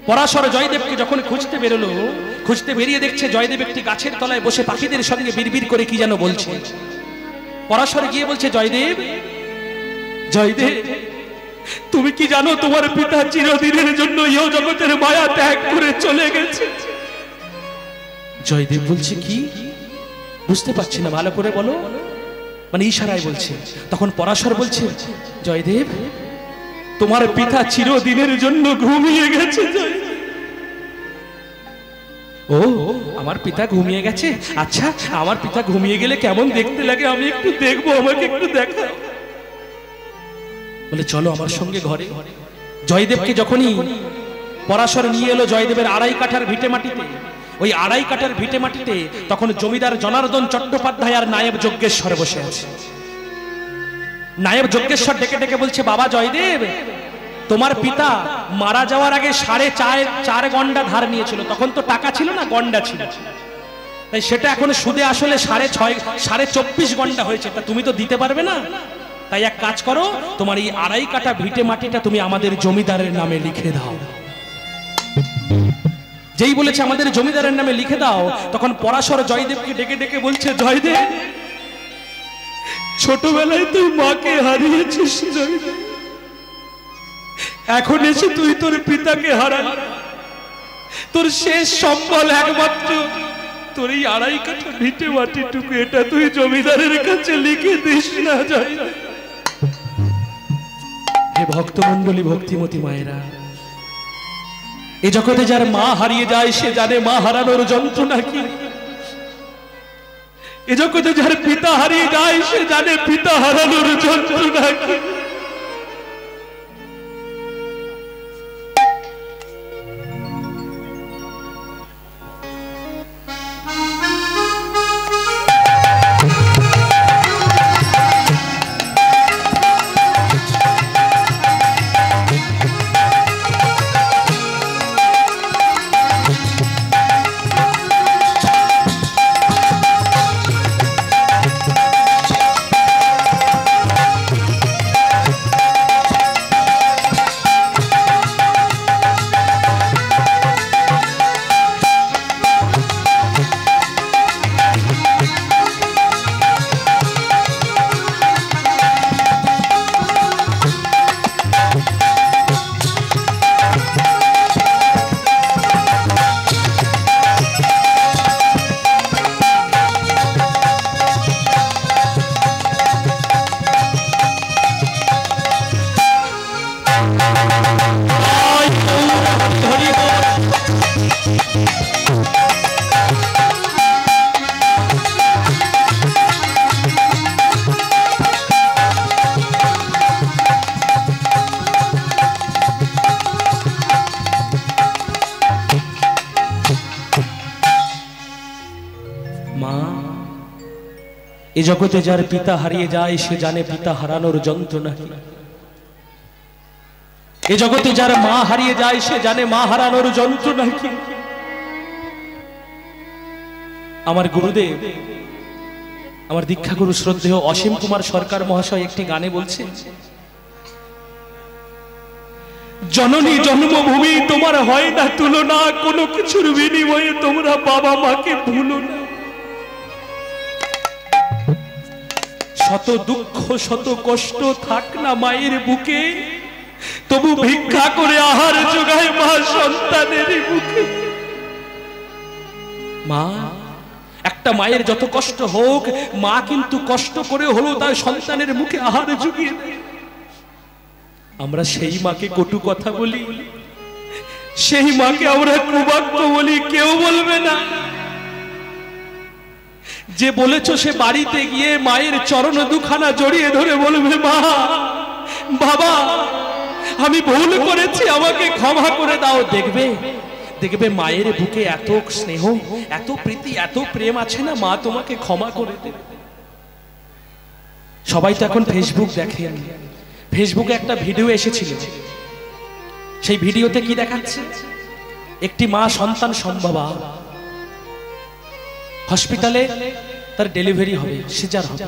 পরাশর জয়দেবকে যখন খুঁজতে বেরোলো, খুঁজতে বেরিয়ে দেখছে জয়দেব একটি গাছের তলায় বসে পাখিদের সঙ্গে বিড়বিড় করে কি যেন বলছে। পরাশর গিয়ে বলছে, জয়দেব, জয়দেব, তুমি কি জানো তোমার পিতা চিরদিনের জন্য ইহ জগতের মায়া ত্যাগ করে চলে গেছে? জয়দেব বলছে, কি? বুঝতে পারছি না, ভালো করে বলো। মানে ইশারায় বলছে। তখন পরাশর বলছে, জয়দেব, তোমার পিতা চিরদিনের জন্য ঘুমিয়ে গেছে। ও, আমার পিতা ঘুমিয়ে গেছে? আচ্ছা, আমার পিতা ঘুমিয়ে গেলে কেমন দেখতে লাগে আমি একটু দেখবো, আমাকে একটু দেখা। বলে, চলো আমার সঙ্গে ঘরে। জয়দেবকে যখনই পরাশর নিয়ে এলো জয়দেবের 2.5 কাঠার ভিটে মাটিতে, ওই 2.5 কাঠার ভিটে মাটিতে তখন জমিদার জনার্দন চট্টোপাধ্যায় আর নায়েব যজ্ঞেশ্বর বসে আছে। নায়েব যজ্ঞেশ্বর ডেকে ডেকে বলছে, বাবা জয়দেব, তোমার পিতা মারা যাওয়ার আগে 4.5 গন্ডা ধার নিয়েছিল। তখন তো টাকা ছিল না, গন্ডা ছিল, তাই সেটা এখন সুদে আসলে 24.5 গন্ডা হয়েছে। তা তুমি তো দিতে পারবে না, তাই এক কাজ করো, তোমার এই 2.5 কাঠা ভিটে মাটিটা তুমি আমাদের জমিদারের নামে লিখে দাও। যেই বলেছে আমাদের জমিদারের নামে লিখে দাও, তখন পরাশর জয়দেবকে ডেকে ডেকে বলছে, জয়দেব, ছোটবেলায় তুই মাকে হারিয়েছিস জয়দেব, এখন এসে তুই তোর পিতাকে হারালি। তোর শেষ সম্বল একমাত্র তোর এই 2.5 কাঠা ভিটে মাটিটুকু, এটা তুই জমিদারের কাছে লিখে দিস না জয়দেব। হে ভক্তমণ্ডলী, ভক্তিমতী মায়েরা, এ জগতে যার মা হারিয়ে যায় সে জানে মা হারানোর যন্ত্রণা কি। এ জগতে যার পিতা হারিয়ে যায় সে জানে পিতা হারানোর যন্ত্রণা কি। এ জগতে যার পিতা হারিয়ে যায় সে জানে পিতা হারানোর যন্ত্রণা কি। এ জগতে যার মা হারিয়ে যায় সে জানে মা হারানোর যন্ত্রণা কি। আমার গুরুদেব, আমার দীক্ষাগুরু শ্রদ্ধেয় অসীম কুমার সরকার মহাশয় একটি গানে বলছে, জননী জন্মভূমি তোমার হয় না তুলনা, কোনো কিছুর বিনিময়ে তোমরা বাবা মাকে ভুলো না। শত দুঃখ শত কষ্ট থাক না মায়ের বুকে, তবু ভিক্ষা করে আহার জোগায় মা সন্তানের বুকে। মা, একটা মায়ের যত কষ্ট হোক, মা কিন্তু কষ্ট করে হলেও তার সন্তানের মুখে আহার জুগিয়ে দেয়। আমরা সেই মাকে কটু কথা বলি, সেই মাকে আমরা কুবাক্য বলি, কেউ বলবে না। যে বলেছো সে বাড়িতে গিয়ে মায়ের চরণ দুখানা জড়িয়ে ধরে বলবে, মা, বাবা, আমি ভুল করেছি, আমাকে ক্ষমা করে দাও। দেখবে দেখবে মায়ের বুকে এত স্নেহ, এত প্রীতি, এত প্রেম আছে না, মা তোমাকে ক্ষমা করে দেবে। সবাই তো এখন ফেসবুক দেখেন, ফেসবুকে একটা ভিডিও এসেছিল, সেই ভিডিওতে কি দেখাচ্ছে, একটি মা সন্তান সম্ভবা, হসপিটালে তার ডেলিভারি হবে, সিজার হবে।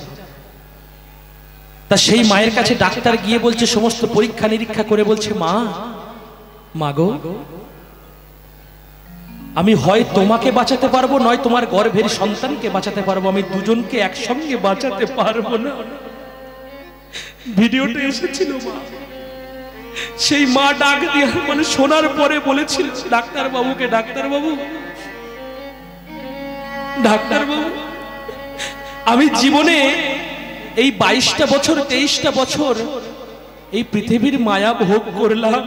তা সেই মায়ের কাছে ডাক্তার গিয়ে বলছে, সমস্ত পরীক্ষা নিরীক্ষা করে বলছে, মা, মাগো, আমি হয় তোমাকে বাঁচাতে পারবো, নয় তোমার গর্ভের সন্তানকে বাঁচাতে পারবো, আমি দুজনকে একসঙ্গে বাঁচাতে পারবো না। ভিডিওটা এসেছিল মা, সেই মা ডাক দিয়ে মানে শোনার পরে বলেছিল ডাক্তার বাবুকে, ডাক্তার বাবু, ডাক্তার বাবু, আমি জীবনে এই 22টা বছর 23টা বছর এই পৃথিবীর মায়া ভোগ করলাম,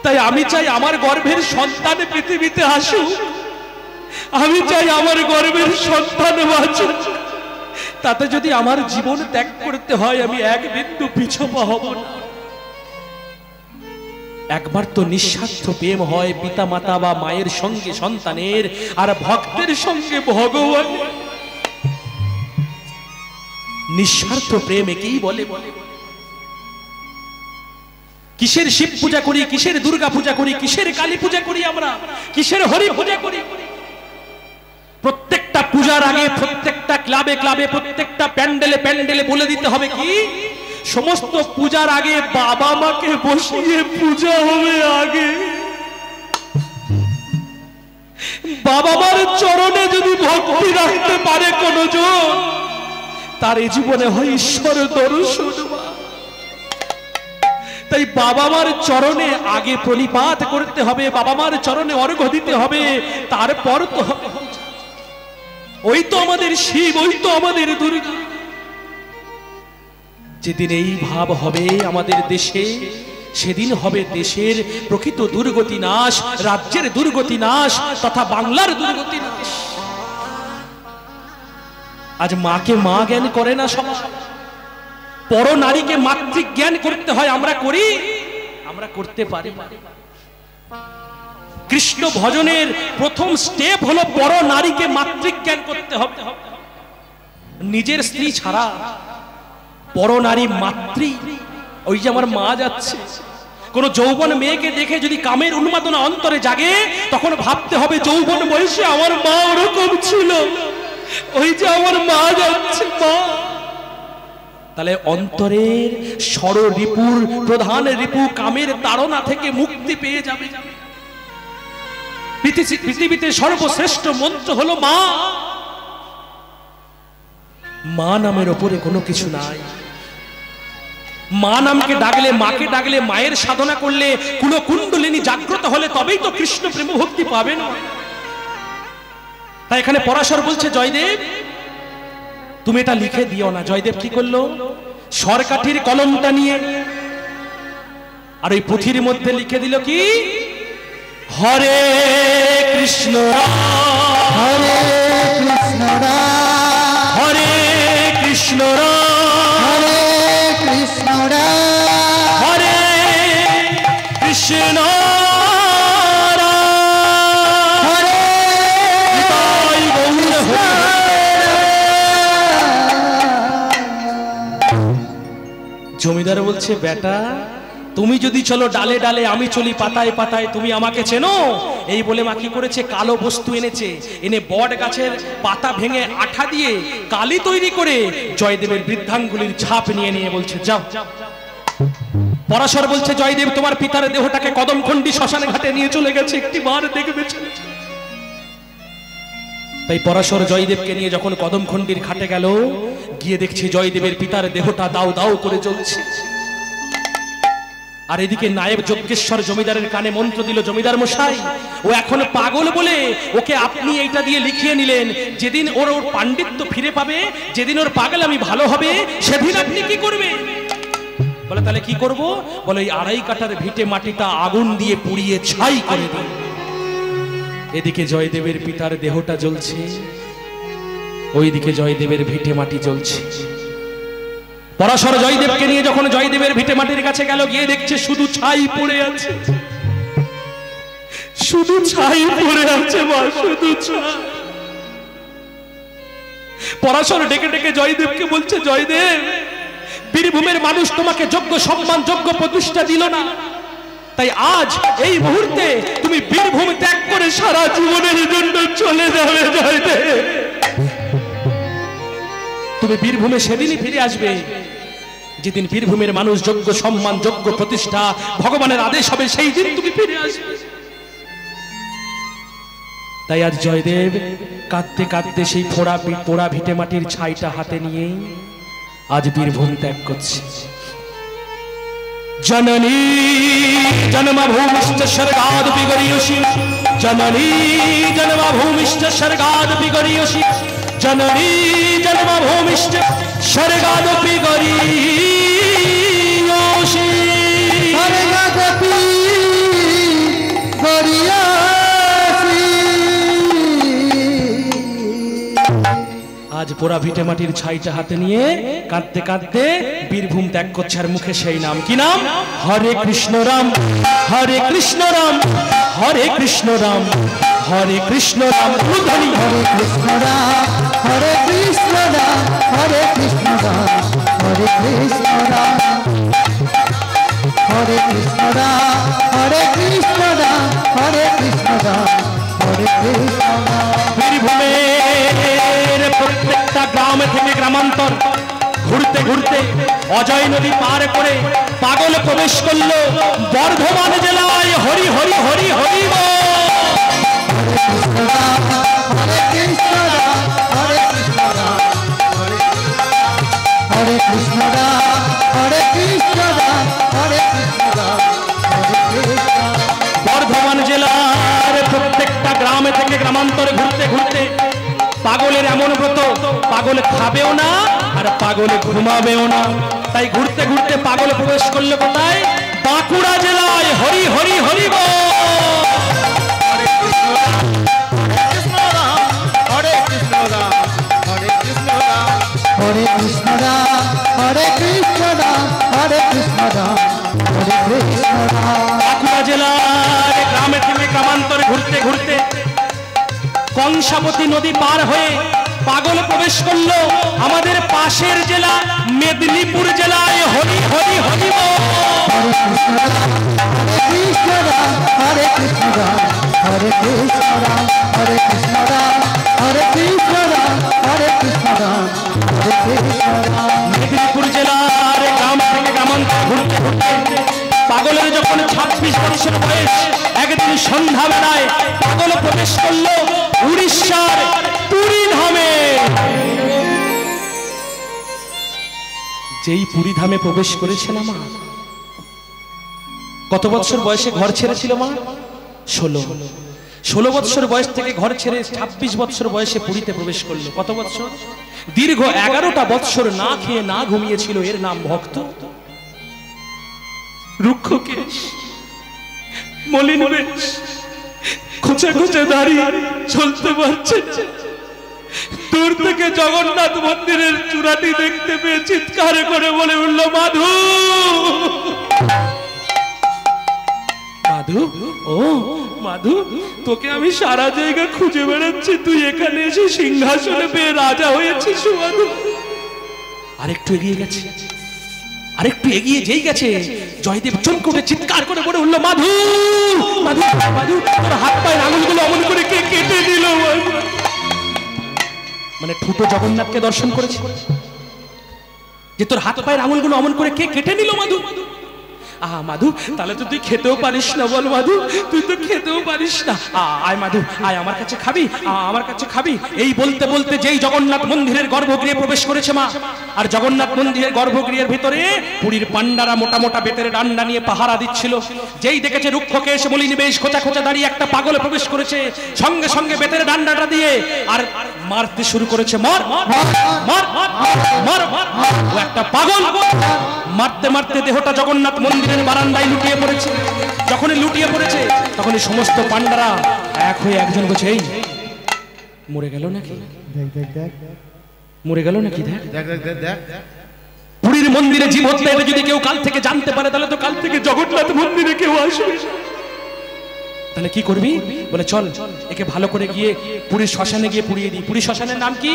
তাই আমি চাই আমার গর্ভের সন্তান পৃথিবীতে আসুক, আমি চাই আমার গর্ভের সন্তান বাঁচুক, তাতে যদি আমার জীবন ত্যাগ করতে হয় আমি এক বিন্দু পিছপা হব না। একবার তো নিঃস্বার্থ প্রেম হয় পিতা মাতা বা মায়ের সঙ্গে সন্তানের, আর ভক্তের সঙ্গে ভগবান। নিঃস্বার্থ প্রেম একেই বলে। কিসের শিব পূজা করি, কিসের দুর্গা পূজা করি, কিসের কালী পূজা করি, আমরা কিসের হরি পূজা করি? প্রত্যেকটা পূজার আগে প্রত্যেকটা ক্লাবে ক্লাবে প্রত্যেকটা প্যান্ডেলে প্যান্ডেলে বলে দিতে হবে কি, সমস্ত পূজার আগে বাবা মাকে বসিয়ে পূজা হবে আগে। বাবা মার চরণে যদি ভক্তি রাখতে পারে কোন জন, তার এই জীবনে হয় ঈশ্বর দর্শন। তাই বাবা মার চরণে আগে প্রণিপাত করতে হবে, বাবা মার চরণে অর্ঘ্য দিতে হবে, তারপর তো হবে। ওই তো আমাদের শিব, ওই তো আমাদের দুর্গা। যেদিন এই ভাব হবে আমাদের দেশে, সেদিন হবে দেশের প্রকৃত দুর্গতি নাশ, রাজ্যের দুর্গতি নাশ, তথা বাংলার দুর্গতি নাশ। আজ মাকে মা জ্ঞান করে না সবাই, পর নারীকে মাতৃক জ্ঞান করতে হয়, আমরা করি? আমরা করতে পারি না। কৃষ্ণ ভজনের প্রথম স্টেপ হলো পর নারীকে মাতৃক জ্ঞান করতে হবে। নিজের স্ত্রী ছাড়া পর নারী মাতৃ। ওই যে আমার মা যাচ্ছে, কোন যৌবন মেয়েকে দেখে যদি কামের উন্মাদনা অন্তরে জাগে, তখন ভাবতে হবে যৌবন বয়সে আমার মা ওরকম ছিল, ওই যে আমার মা যাচ্ছে মা। তাহলে অন্তরের ষড় রিপুর প্রধান রিপু কামের তাড়না থেকে মুক্তি পেয়ে যাবে। পৃথিবীতে সর্বশ্রেষ্ঠ মন্ত্র হলো মা। মা নামের ওপরে কোনো কিছু নাই। মা নামকে ডাকলে, মাকে ডাকলে, মায়ের সাধনা করলে, কুলকুণ্ডলিনী জাগ্রত হলে তবেই তো কৃষ্ণ প্রেম ভক্তি পাবেন। তাই এখানে পরাশর বলছে জয়দেব তুমি এটা লিখে দিও না। জয়দেব কি করলো, সরকাঠির কলমটা নিয়ে আর ওই পুঁথির মধ্যে লিখে দিল কি, হরে কৃষ্ণ হরে কৃষ্ণ হরে কৃষ্ণ হরে কৃষ্ণ হরে কৃষ্ণ জমিদার বলছে বেটা তুমি যদি চলো ডালে ডালে, আমি চলি পাতায় পাতায়, তুমি আমাকে চেনো? এই বলে মা কি করেছে, কালো বস্তু এনেছে, এনে বট গাছের পাতা ভেঙে আঠা দিয়ে কালি তৈরি করে জয়দেবের বৃদ্ধাঙ্গুলির ছাপ নিয়ে নিয়ে বলছে যাও। পরাশর বলছে জয়দেব তোমার পিতার দেহটাকে কদমখণ্ডী শ্মশান ঘাটে নিয়ে চলে গেছে, একটি বার দেখবে। তাই পরাশর জয়দেবকে নিয়ে যখন কদমখণ্ডীর ঘাটে গেল, গিয়ে দেখছে জয়দেবের পিতার দেহটা দাউ দাউ করে জ্বলছে। আর এদিকে নায়েব যজ্ঞেশ্বর জমিদারের কানে মন্ত্র দিল, জমিদার মশাই ও এখন পাগল বলে ওকে আপনি এইটা দিয়ে লিখিয়ে নিলেন, যেদিন ওর পাণ্ডিত্য ফিরে পাবে, যেদিন ওর পাগল আমি ভালো হবে, সেদিন আপনি কি করবেন? বলে তাহলে কি করব? বলে ওই 2.5 কাঠার ভিটে মাটিটা আগুন দিয়ে পুড়িয়ে ছাই করে দিন। এদিকে জয়দেবের পিতার দেহটা জ্বলছে, ওইদিকে জয়দেবের ভিটে মাটি জ্বলছে। পরাশর জয়দেবকে নিয়ে যখন জয়দেবের ভিটে মাটির কাছে গেল, গিয়ে দেখছে শুধু ছাই পড়ে আছে, শুধু ছাই পড়ে আছে মা, শুধু ছাই। পরাশর ডেকে ডেকে জয়দেবকে বলছে জয়দেব বীরভূমের মানুষ তোমাকে যোগ্য সম্মান যোগ্য প্রতিষ্ঠা দিল না, তাই আজ এই মুহূর্তে তুমি বীরভূম ত্যাগ করে সারা জীবনের জন্য চলে যাবে জয়দেব। তুমি বীরভূমে সেদিনই ফিরে আসবে যেদিন বীরভূমের মানুষ যোগ্য সম্মান যোগ্য প্রতিষ্ঠা ভগবানের আদেশ হবে, সেই দিন তুমি ফিরে আসবে। তাই আজ জয়দেব কাঁদতে কাঁদতে সেই পোড়া ভিটে মাটির ছাইটা হাতে নিয়ে আজ বীরভূম ত্যাগ করছে। জননী জন্মভূমিশ্চ স্বর্গাদপি গরীয়সি, জননী জন্মভূমিশ্চ স্বর্গাদপি গরীয়সি, জননী জন্মভূমিশ্চ স্বর্গাদপি গরীয়সি। স্বর্গাদপি গরীয়সি। আজ পোড়া ভিটে মাটির ছাইটা হাতে নিয়ে কাঁদতে কাঁদতে বীরভূম ত্যাগ করছে। আর মুখে সেই নাম, কি নাম? হরে কৃষ্ণ রাম, হরে কৃষ্ণ রাম, হরে কৃষ্ণ রাম, হরে কৃষ্ণ রাম। হরে কৃষ্ণ রাম, হরে কৃষ্ণ রাম, হরে কৃষ্ণ রাম, হরে কৃষ্ণ রাম, হরে কৃষ্ণ রাম, হরে কৃষ্ণ রাম, হরে কৃষ্ণ রাম, হরে কৃষ্ণ রাম। বীরভূমের প্রত্যেকটা গ্রাম থেকে গ্রামান্তর ঘুরতে ঘুরতে অজয় নদী পার করে পাগল প্রবেশ করলো বর্ধমান জেলায়। হরি হরি হরি হরি বল। হরে কৃষ্ণ রাম, হরে কৃষ্ণ রাম, হরে কৃষ্ণ রাম, হরে কৃষ্ণ রাম, হরে কৃষ্ণ রাম, হরে কৃষ্ণ রাম। বর্ধমান জেলার প্রত্যেকটা গ্রামে থেকে গ্রামান্তরে ঘুরতে ঘুরতে পাগলের এমন ব্রত, পাগল খাবেও না আর পাগল ঘুমাবেও না। তাই ঘুরতে ঘুরতে পাগল প্রবেশ করলো কোথায়? বাঁকুড়া জেলায়। হরি হরি হরি বল। হরে কৃষ্ণ রাম, হরে কৃষ্ণ রাম, হরে কৃষ্ণ রাম, হরে কৃষ্ণ রাম, হরে কৃষ্ণ রাম, হরে কৃষ্ণ রাম। বাঁকুড়া জেলার গ্রামে থেকে গ্রামান্তরে ঘুরতে ঘুরতে কংসাবতী নদী পার হয়ে পাগল প্রবেশ করলো আমাদের পাশের জেলা মেদিনীপুর জেলায়। হরি হরি হরি বল। হরে কৃষ্ণ রাম, হরে কৃষ্ণ রাম, হরে কৃষ্ণ রাম, হরে কৃষ্ণ রাম, হরে কৃষ্ণ রাম, হরে কৃষ্ণ রাম, হরে কৃষ্ণ রাম, হরে কৃষ্ণ রাম। মেদিনীপুর জেলার গ্রাম থেকে গ্রামান্তরে ঘুরতে ঘুরতে পাগলের যখন 26 বছর বয়স, একদিন সন্ধ্যাবেলায় পাগল প্রবেশ করলো উড়িষ্যার পুরী ধামে। যেই পুরী ধামে প্রবেশ করেছে না মা, কত বছর বয়সে ঘর ছেড়েছিল মা? 16 বছর বয়স থেকে ঘর ছেড়ে 26 বছর বয়সে পুরীতে প্রবেশ করলো। কত বছর? দীর্ঘ 11টা বছর না খেয়ে না ঘুমিয়েছিল। এর নাম ভক্ত। রুক্ষ কেশ, মলিন বেশ, খোঁচা খোঁচা দাঁড়িয়ে চলতে পারছে না। দূর থেকে জগন্নাথ মন্দিরের চূড়াটি দেখতে পেয়ে চিৎকার করে বলে উঠল, মাধু মাধু, ও মাধু, তোকে আমি সারা জায়গা খুঁজে বেড়াচ্ছি, তুই এখানে এসে সিংহাসনে পেয়ে রাজা হয়েছিস মাধু। আরেকটু এগিয়ে গেছে, আরেকটু এগিয়ে যেই গেছে জয়দেব চমকে উঠে চিৎকার করে বলে উঠল, মাধু মাধু মাধু, তোর হাত পায়ের আঙুলগুলো অমন করে কে কেটে দিল? মানে ঠুটো জগন্নাথকে দর্শন করেছে যে তোর হাত পায়ের আঙুলগুলো অমন করে কে কেটে নিল মাধু? আহা মাধু, তাহলে তো তুই খেতেও পারিস না। বল মাধু, তুই তো খেতেও পারিস না। আয় মাধু, আয় আমার কাছে খাবি, আমার কাছে খাবি। এই বলতে বলতে যেই জগন্নাথ মন্দিরের গর্ভগৃহে প্রবেশ করেছে মা, আর জগন্নাথ মন্দিরের গর্ভগৃহের ভিতরে পুরীর পান্ডারা মোটা মোটা বেতের ডান্ডা নিয়ে পাহারা দিচ্ছিল। যেই দেখেছে রুক্ষকে এসে মলিন বেশ খোঁচা খোঁচা দাঁড়িয়ে একটা পাগল প্রবেশ করেছে, সঙ্গে সঙ্গে বেতের ডান্ডাটা দিয়ে আর মারতে শুরু করেছে। মার মার মার মার। ও একটা পাগল। মারতে মারতে দেহটা জগন্নাথ মন্দিরের বারান্দায় লুটিয়ে পড়েছে। যখনই লুটিয়ে পড়েছে তখনই সমস্ত পান্ডারা এক হয়ে একজন বলছে, এই মরে গেল নাকি? মরে গেল নাকি? দেখ পুরীর মন্দিরে জীব হত্যা এটা যদি কেউ কাল থেকে জানতে পারে, তাহলে তো কাল থেকে জগন্নাথ মন্দিরে কেউ আসবে। তাহলে কি করবি? বলে চল একে ভালো করে গিয়ে পুরীর শ্মশানে গিয়ে পুড়িয়ে দিই। পুরীর শ্মশানের নাম কি?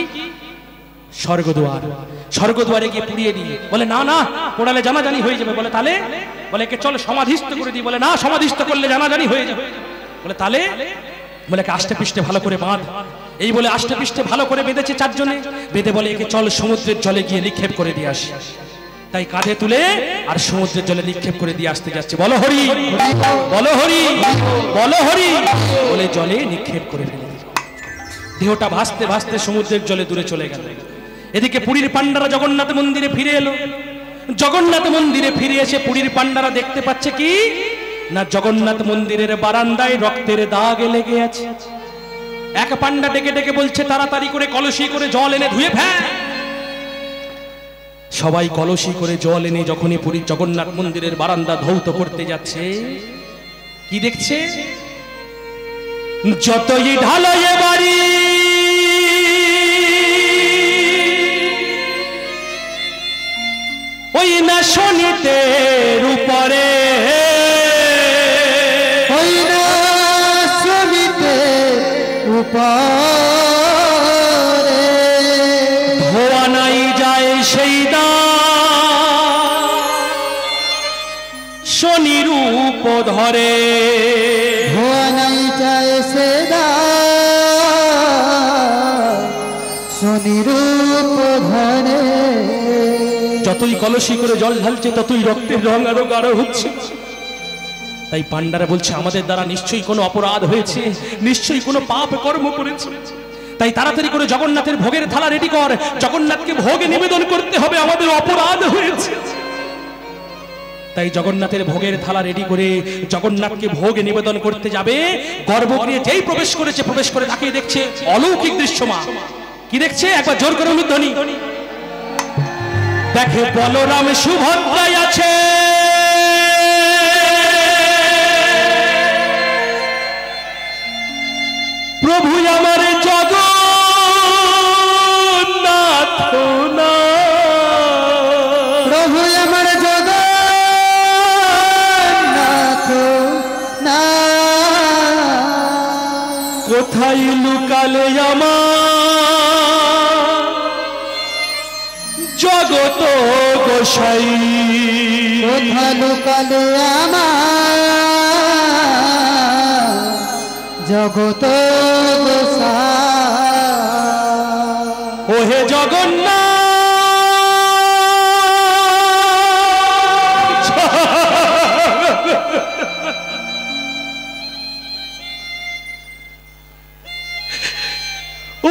স্বর্গদ্বার। স্বর্গদ্বারে গিয়ে পুড়িয়ে দিই। বলে না না, পোড়ালে জানাজানি হয়ে যাবে। বলে তাহলে? বলে একে চল সমাধিস্থ করে দিই। বলে না, সমাধিস্থ করলে জানাজানি হয়ে যাবে। বলে তাহলে? বলে আষ্টে পৃষ্ঠে ভালো করে বাঁধ। এই বলে আষ্টে পৃষ্ঠে ভালো করে বেঁধেছে চারজনে। বেঁধে বলে একে চল সমুদ্রের জলে গিয়ে নিক্ষেপ করে দিয়ে আসি। তাই কাঁধে তুলে আর সমুদ্রের জলে নিক্ষেপ করে দিয়ে আসতে যাচ্ছে। বলো হরি, বলো হরি, বলো হরি বলে জলে নিক্ষেপ করে ফেলে দিল। দেহটা ভাসতে ভাসতে সমুদ্রের জলে দূরে চলে গেল। এদিকে পুরীর পান্ডারা জগন্নাথ মন্দিরে ফিরে এলো। জগন্নাথ মন্দিরে ফিরে এসে পুরীর পান্ডারা দেখতে পাচ্ছে কি না, জগন্নাথ মন্দিরের বারান্দায় রক্তের দাগ লেগে আছে। এক পান্ডা ডেকে ডেকে বলছে, তাড়াতাড়ি করে কলসি করে জল এনে ধুয়ে ফেল। সবাই কলসি করে জল এনে যখনই পুরীর জগন্নাথ মন্দিরের বারান্দা ধৌত করতে যাচ্ছে, কি দেখছে, যতই ঢালাই বাড়ি ওই না শনিতের উপরে, ওই না শনিতের উপরে ধোয়া নাই যায় সেই দা শনি রূপ ধরে, ধোয়া নাই যায় সে দা শনি রূপ ধরে। যতই কলসি করে জল ঢালছে ততই রক্তের রং আরো গাঢ় হচ্ছে। তাই পান্ডারা বলছে, আমাদের দ্বারা নিশ্চয়ই কোনো অপরাধ হয়েছে, নিশ্চয়ই কোনো পাপ কর্ম করেছে। তাই তাড়াতাড়ি করে জগন্নাথের ভোগের থালা রেডি কর, জগন্নাথকে ভোগে নিবেদন করতে হবে, আমাদের অপরাধ হয়েছে। তাই জগন্নাথের ভোগের থালা রেডি করে জগন্নাথকে ভোগ নিবেদন করতে যাবে। গর্ভগৃহে যেই প্রবেশ করেছে, প্রবেশ করে তাকিয়ে দেখছে অলৌকিক দৃশ্যমান। কি দেখছে? একবার জোর করে উলুধ্বনি। দেখে বলরাম সুভদ্রায় আছে, প্রভু আমার জগন্নাথ না, প্রভু আমার জগন্নাথ না, কোথায় লুকালে আমার জগত গোসাই, কোথা লুকালে আমার জগত গোসাই। ওহে জগন্নাথ,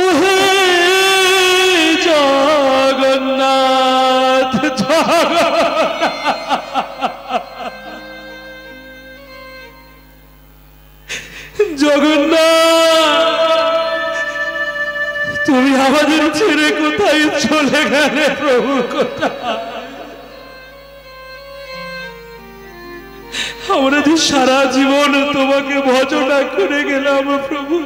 ওহে জগন্নাথ, জগন্নাথ তুমি আমাদের ছেড়ে কোথায় চলে গেলে প্রভু? কোথায়? আমরা যে সারা জীবন তোমাকে ভজনা করে গেলাম প্রভু,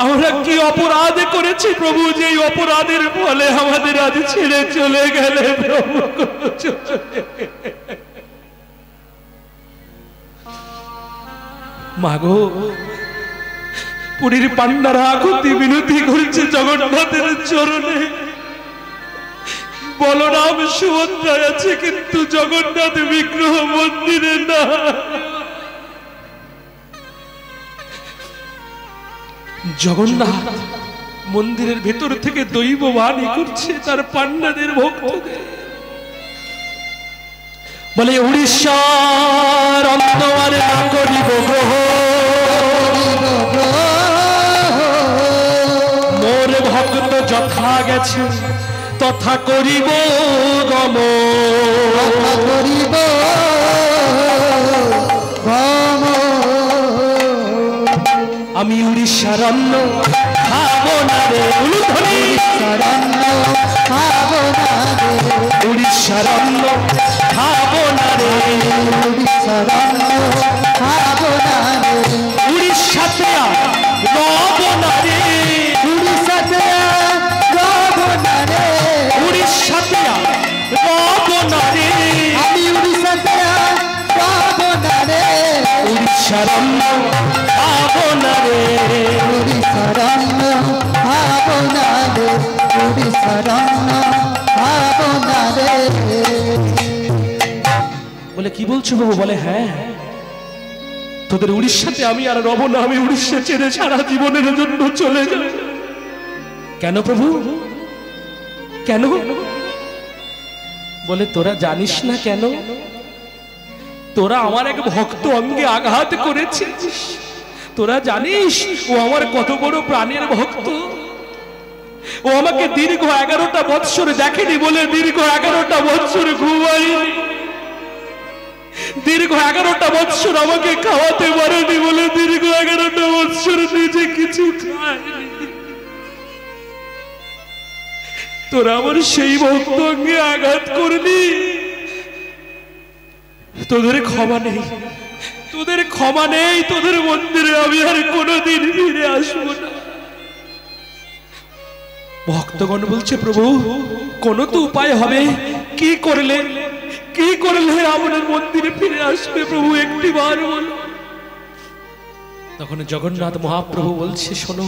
আমরা কি অপরাধ করেছি প্রভু, যে অপরাধের ফলে আমাদের আজ ছেড়ে চলে গেলে প্রভু? মাগো, পুরীর পান্ডারা আকুতি বিনতি করছে জগন্নাথের চরণে। বলরাম সুভদ্রায় আছে, কিন্তু জগন্নাথ বিগ্রহ মন্দিরে না। জগন্নাথ মন্দিরের ভেতর থেকে দৈব বাণী করছে তার পান্ডাদের ভক্তদের, বলে উড়িষ্যার অন্তরে করিব গ্রহ, মোর ভক্ত যথা গেছে তথা করিব গম, করিব গম। আমি উড়িষ্যার অন্ন খাবো না রে, উলুধ্বনি, উড়িষ্যার অন্ন খাবো না রে, উড়িষ্যার অন্ন খাবো না রে, উড়িষ্যাতে রব না রে, উড়িষ্যাতে রব না রে, উড়িষ্যাতে রব না রে, আমি উড়িষ্যাতে রব না রে, উড়িষ্যার অন্ন খাবো না রে, উড়িষ্যার অন্ন খাবো না রে, উড়িষ্যার অন্ন খাবো না রে। বলে কি বলছো বাবু? বলে হ্যাঁ, তোদের উড়িষ্যাতে আমি আর রব না, আমি উড়িষ্যা ছেড়ে সারা জীবনের জন্য চলে যাব। কেন প্রভু, কেন? বলে তোরা জানিস না কেন? তোরা আমার এক ভক্ত অঙ্গে আঘাত করেছিস, তোরা জানিস ও আমার কত বড় প্রাণের ভক্ত। ও আমাকে দীর্ঘ 11টা বৎসর দেখেনি বলে দীর্ঘ 11টা বৎসর ঘুমায়নি, দীর্ঘ 11টা বৎসর আমাকে খাওয়াতে পারেনি বলে দীর্ঘ 11টা বৎসর নিজে কিছু খায়নি। তোরা আমার সেই ভক্ত অঙ্গে আঘাত করলি, তোদের ক্ষমা নেই, তোদের ক্ষমা নেই, তোদের মন্দিরে আমি আর কোনোদিন ফিরে আসবো না। ভক্তগণ বলছে প্রভু কোন তো উপায় হবে, কি করলে আপনার মন্দিরে ফিরে আসবে প্রভু, একটি বার বল। তখন জগন্নাথ মহাপ্রভু বলছে শোনো,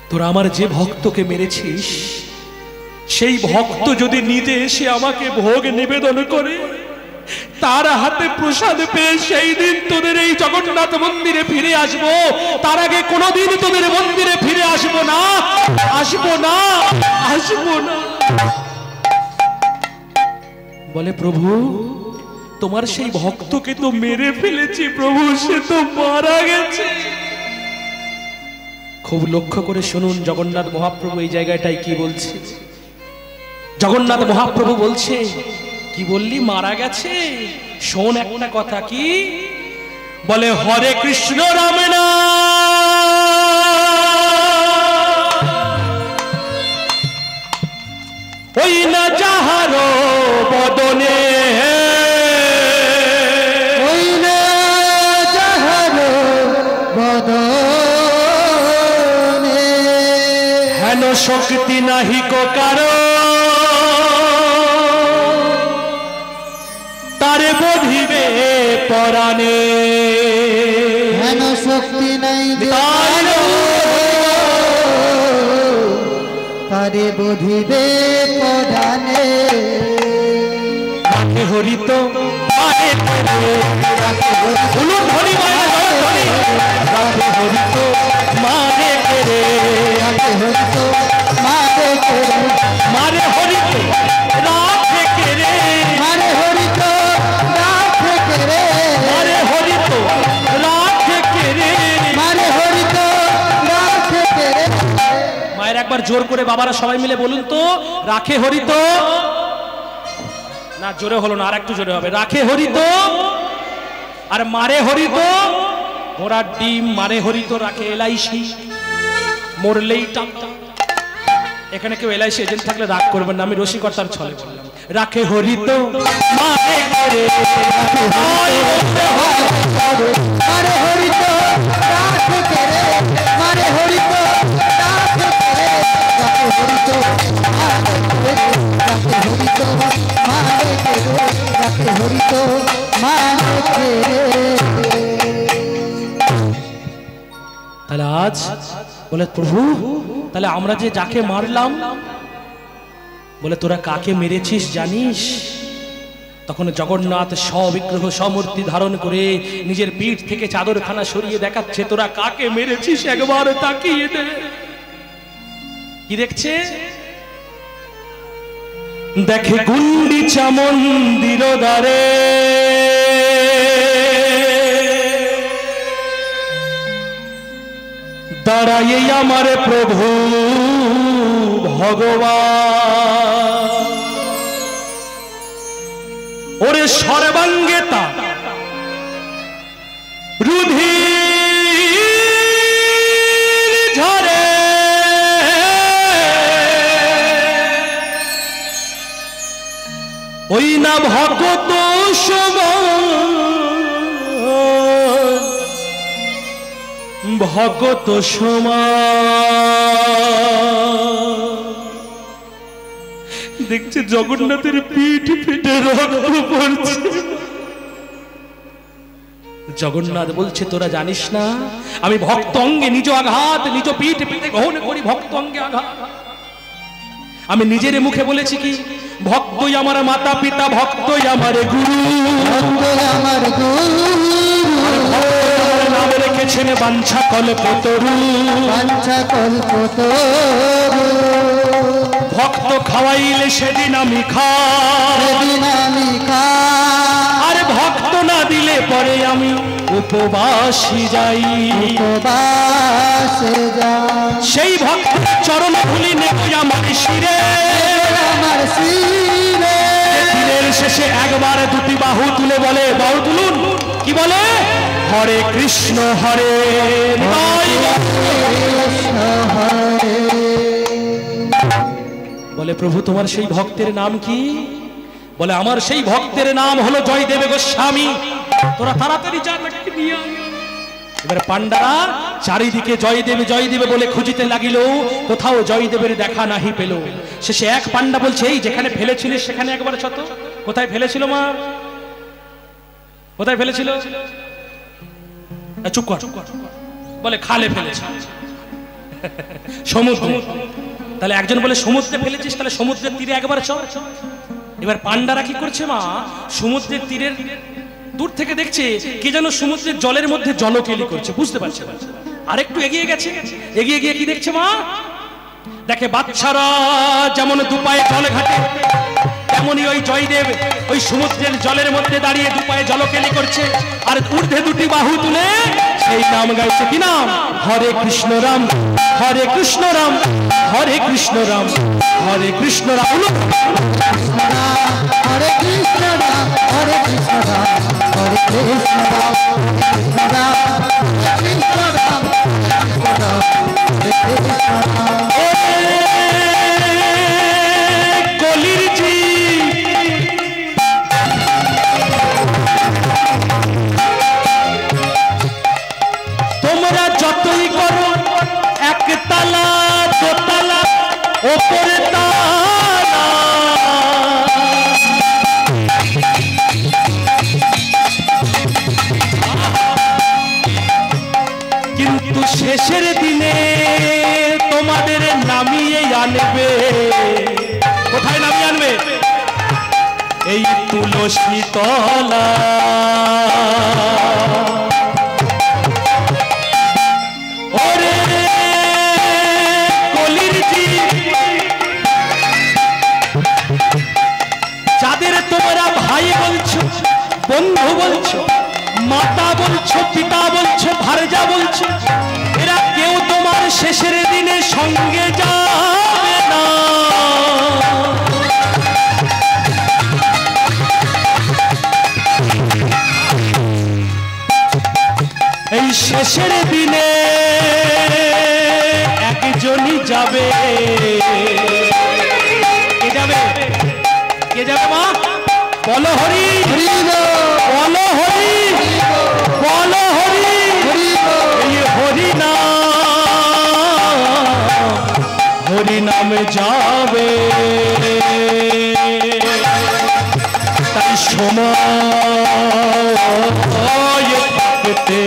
তোরা আমার যে ভক্তকে মেরেছিস সেই ভক্ত যদি নিজে এসে আমাকে ভোগ নিবেদন করে, তার হাতে প্রসাদ পেয়ে সেই দিন তোদের এই জগন্নাথ মন্দিরে ফিরে আসবো, তার আগে কোনোদিন তোদের মন্দিরে ফিরে আসবো না, আসবো না, আসবো না। বলে প্রভু তোমার সেই ভক্তকে তো মেরে ফেলেছি প্রভু, সে তো মারা গেছে। খুব লক্ষ্য করে শুনুন জগন্নাথ মহাপ্রভু এই জায়গাটায় কি বলছে। জগন্নাথ মহাপ্রভু বলছে কি বললি মারা গেছে, শোন একটা কথা। কি বলে? হরে কৃষ্ণ রাম নাম ওই না যাহার বদনে, ওই না যাহার বদনে হেন শক্তি নাহি কো কারো, তারে বধিবে পরাণে। হেন শক্তি নাই তারে বধিবে পরাণে। রাখে হরিত রাখে হরিত মানে কেরে, রাখে হরিত মারে কেরে, মারে হরিত রাখে কেরে, মারে হরিত রাখে কেরে, মারে হরিত রাখে কেরে, মারে হরিত রাখে কেরে। মায়ের একবার জোর করে বাবারা সবাই মিলে বলুন তো, রাখে হরিত, না জোরে হলো না, আর একটু জোরে হবে। রাখে হরিত আর মারে হরিত, ঘোড়ার ডিম মারে হরিত, রাখে এলআইসি, মরলেই টাকা। এখানে কেউ এলআইসি এজেন্ট থাকলে রাগ করবেন না, আমি রসিকতার ছলে বললাম। রাখে হরিত মারে করে, মারে হরিত রাখে কেরে, মারে হরিত রাখে কেরে, রাখে হরিত মারে কেরে, রাখে হরিত মারে কেরে, রাখে হরিত মারে কেরে। তাহলে আজ বলে প্রভু তাহলে আমরা যে যাকে মারলাম, বলে তোরা কাকে মেরেছিস জানিস? তখন জগন্নাথ স্ববিগ্রহ সমূর্তি ধারণ করে নিজের পিঠ থেকে চাদরখানা সরিয়ে দেখাচ্ছে, তোরা কাকে মেরেছিস একবার তাকিয়ে দে। কি দেখছে? দেখে গুন্ডিচা মন্দির দ্বারে দাঁড়াই আমার প্রভু ভগবান, ওরে সর্বাঙ্গে তা রুধির ঝরে, ওই না ভগত ভগত দেখছে জগন্নাথের পিঠ ফেটে রক্ত পড়ছে। জগন্নাথ বলছে তোরা জানিস না আমি ভক্ত অঙ্গে নিজ আঘাত নিজ পিঠ পেতে গ্রহণ করি, ভক্ত অঙ্গে আঘাত। আমি নিজের মুখে বলেছি কি ভক্তই আমার মাতা পিতা, ভক্তই আমার গুরু, ভক্তই আমার গুরু, নাম রেখেছেন বাঞ্ছা কল্পতরু, বাঞ্ছা কল্পতরু। ভক্ত খাওয়াইলে সেদিন আমি খাই, সেদিন আমি খাই, আর ভক্ত না দিলে পরে আমি উপবাসী যাই, উপবাসে যাই, সেই ভক্তের চরণ ধুলি নেব আমার শিরে, আমার শিরে। দিনের শেষে একবার দুটি বাহু তুলে বলে, বাহু তুলুন, কি বলে? হরে কৃষ্ণ হরে নিতাই কৃষ্ণ হরে। বলে প্রভু তোমার সেই ভক্তের নাম কি? বলে আমার সেই ভক্তের নাম হলো জয়দেব গোস্বামী। তোরা তাড়াতাড়ি যা তাকে নিয়ে আয়। এবারে পান্ডারা চারিদিকে জয়দেব জয়দেব বলে খুঁজিতে লাগিল, কোথাও জয়দেবের দেখা নাহি পেল। শেষে এক পান্ডা বলছে, এই যেখানে ফেলেছিলিস সেখানে একবার ছত। কোথায় ফেলেছিল মা? কোথায় ফেলেছিল? চুপ কর। বলে খালে ফেলেছে, সমুদ্রে। তাহলে একজন বলে সমুদ্রে ফেলেছিস, তাহলে সমুদ্রের তীরে একবার চল। এবার পান্ডারা কি করছে মা? সমুদ্রের তীরের দূর থেকে দেখছে কি যেন সমুদ্রের জলের মধ্যে জলকেলি করছে, বুঝতে পারছে না। আরেকটু এগিয়ে গেছে, এগিয়ে গিয়ে কি দেখছে মা? দেখে বাচ্চারা যেমন দুপায়ে জল ঘাটে, তেমনি ওই জয়দেব ওই সমুদ্রের জলের মধ্যে দাঁড়িয়ে দুপায়ে জলকেলি করছে, আর ঊর্ধ্বে দুটি বাহু তুলে সেই নাম গাইছে। কি নাম? হরে কৃষ্ণ রাম হরে কৃষ্ণ রাম হরে কৃষ্ণ রাম হরে কৃষ্ণ রাম। হরে কৃষ্ণ রাম হরে কৃষ্ণ রাম হরে কৃষ্ণ রাম কৃষ্ণ রাম কৃষ্ণ রাম কৃষ্ণ রাম হরে কৃষ্ণ রাম। কলির জি তোমরা যতই করো একতলা দোতলা ওপরে তালা, কিন্তু শেষের দিনে তোমাদের নামিয়ে আনবে। কোথায় নামিয়ে আনবে? এই তুলসী তলা। ওরে কলির জি, যাদের তোমরা ভাই বলছো, বন্ধু বলছো, মাতা বলছো, পিতা বলছো, ভারজা বলছো, এরা কেউ তোমার শেষের দিনে সঙ্গে যাবে না। এই শেষের দিনে একজনই যাবে। কে যাবে? কে যাবে মা? বলো হরি, বলো হরি, বলো হরি। এই হরি নাম, হরি নামে যাবে। তাই সময় থাকতে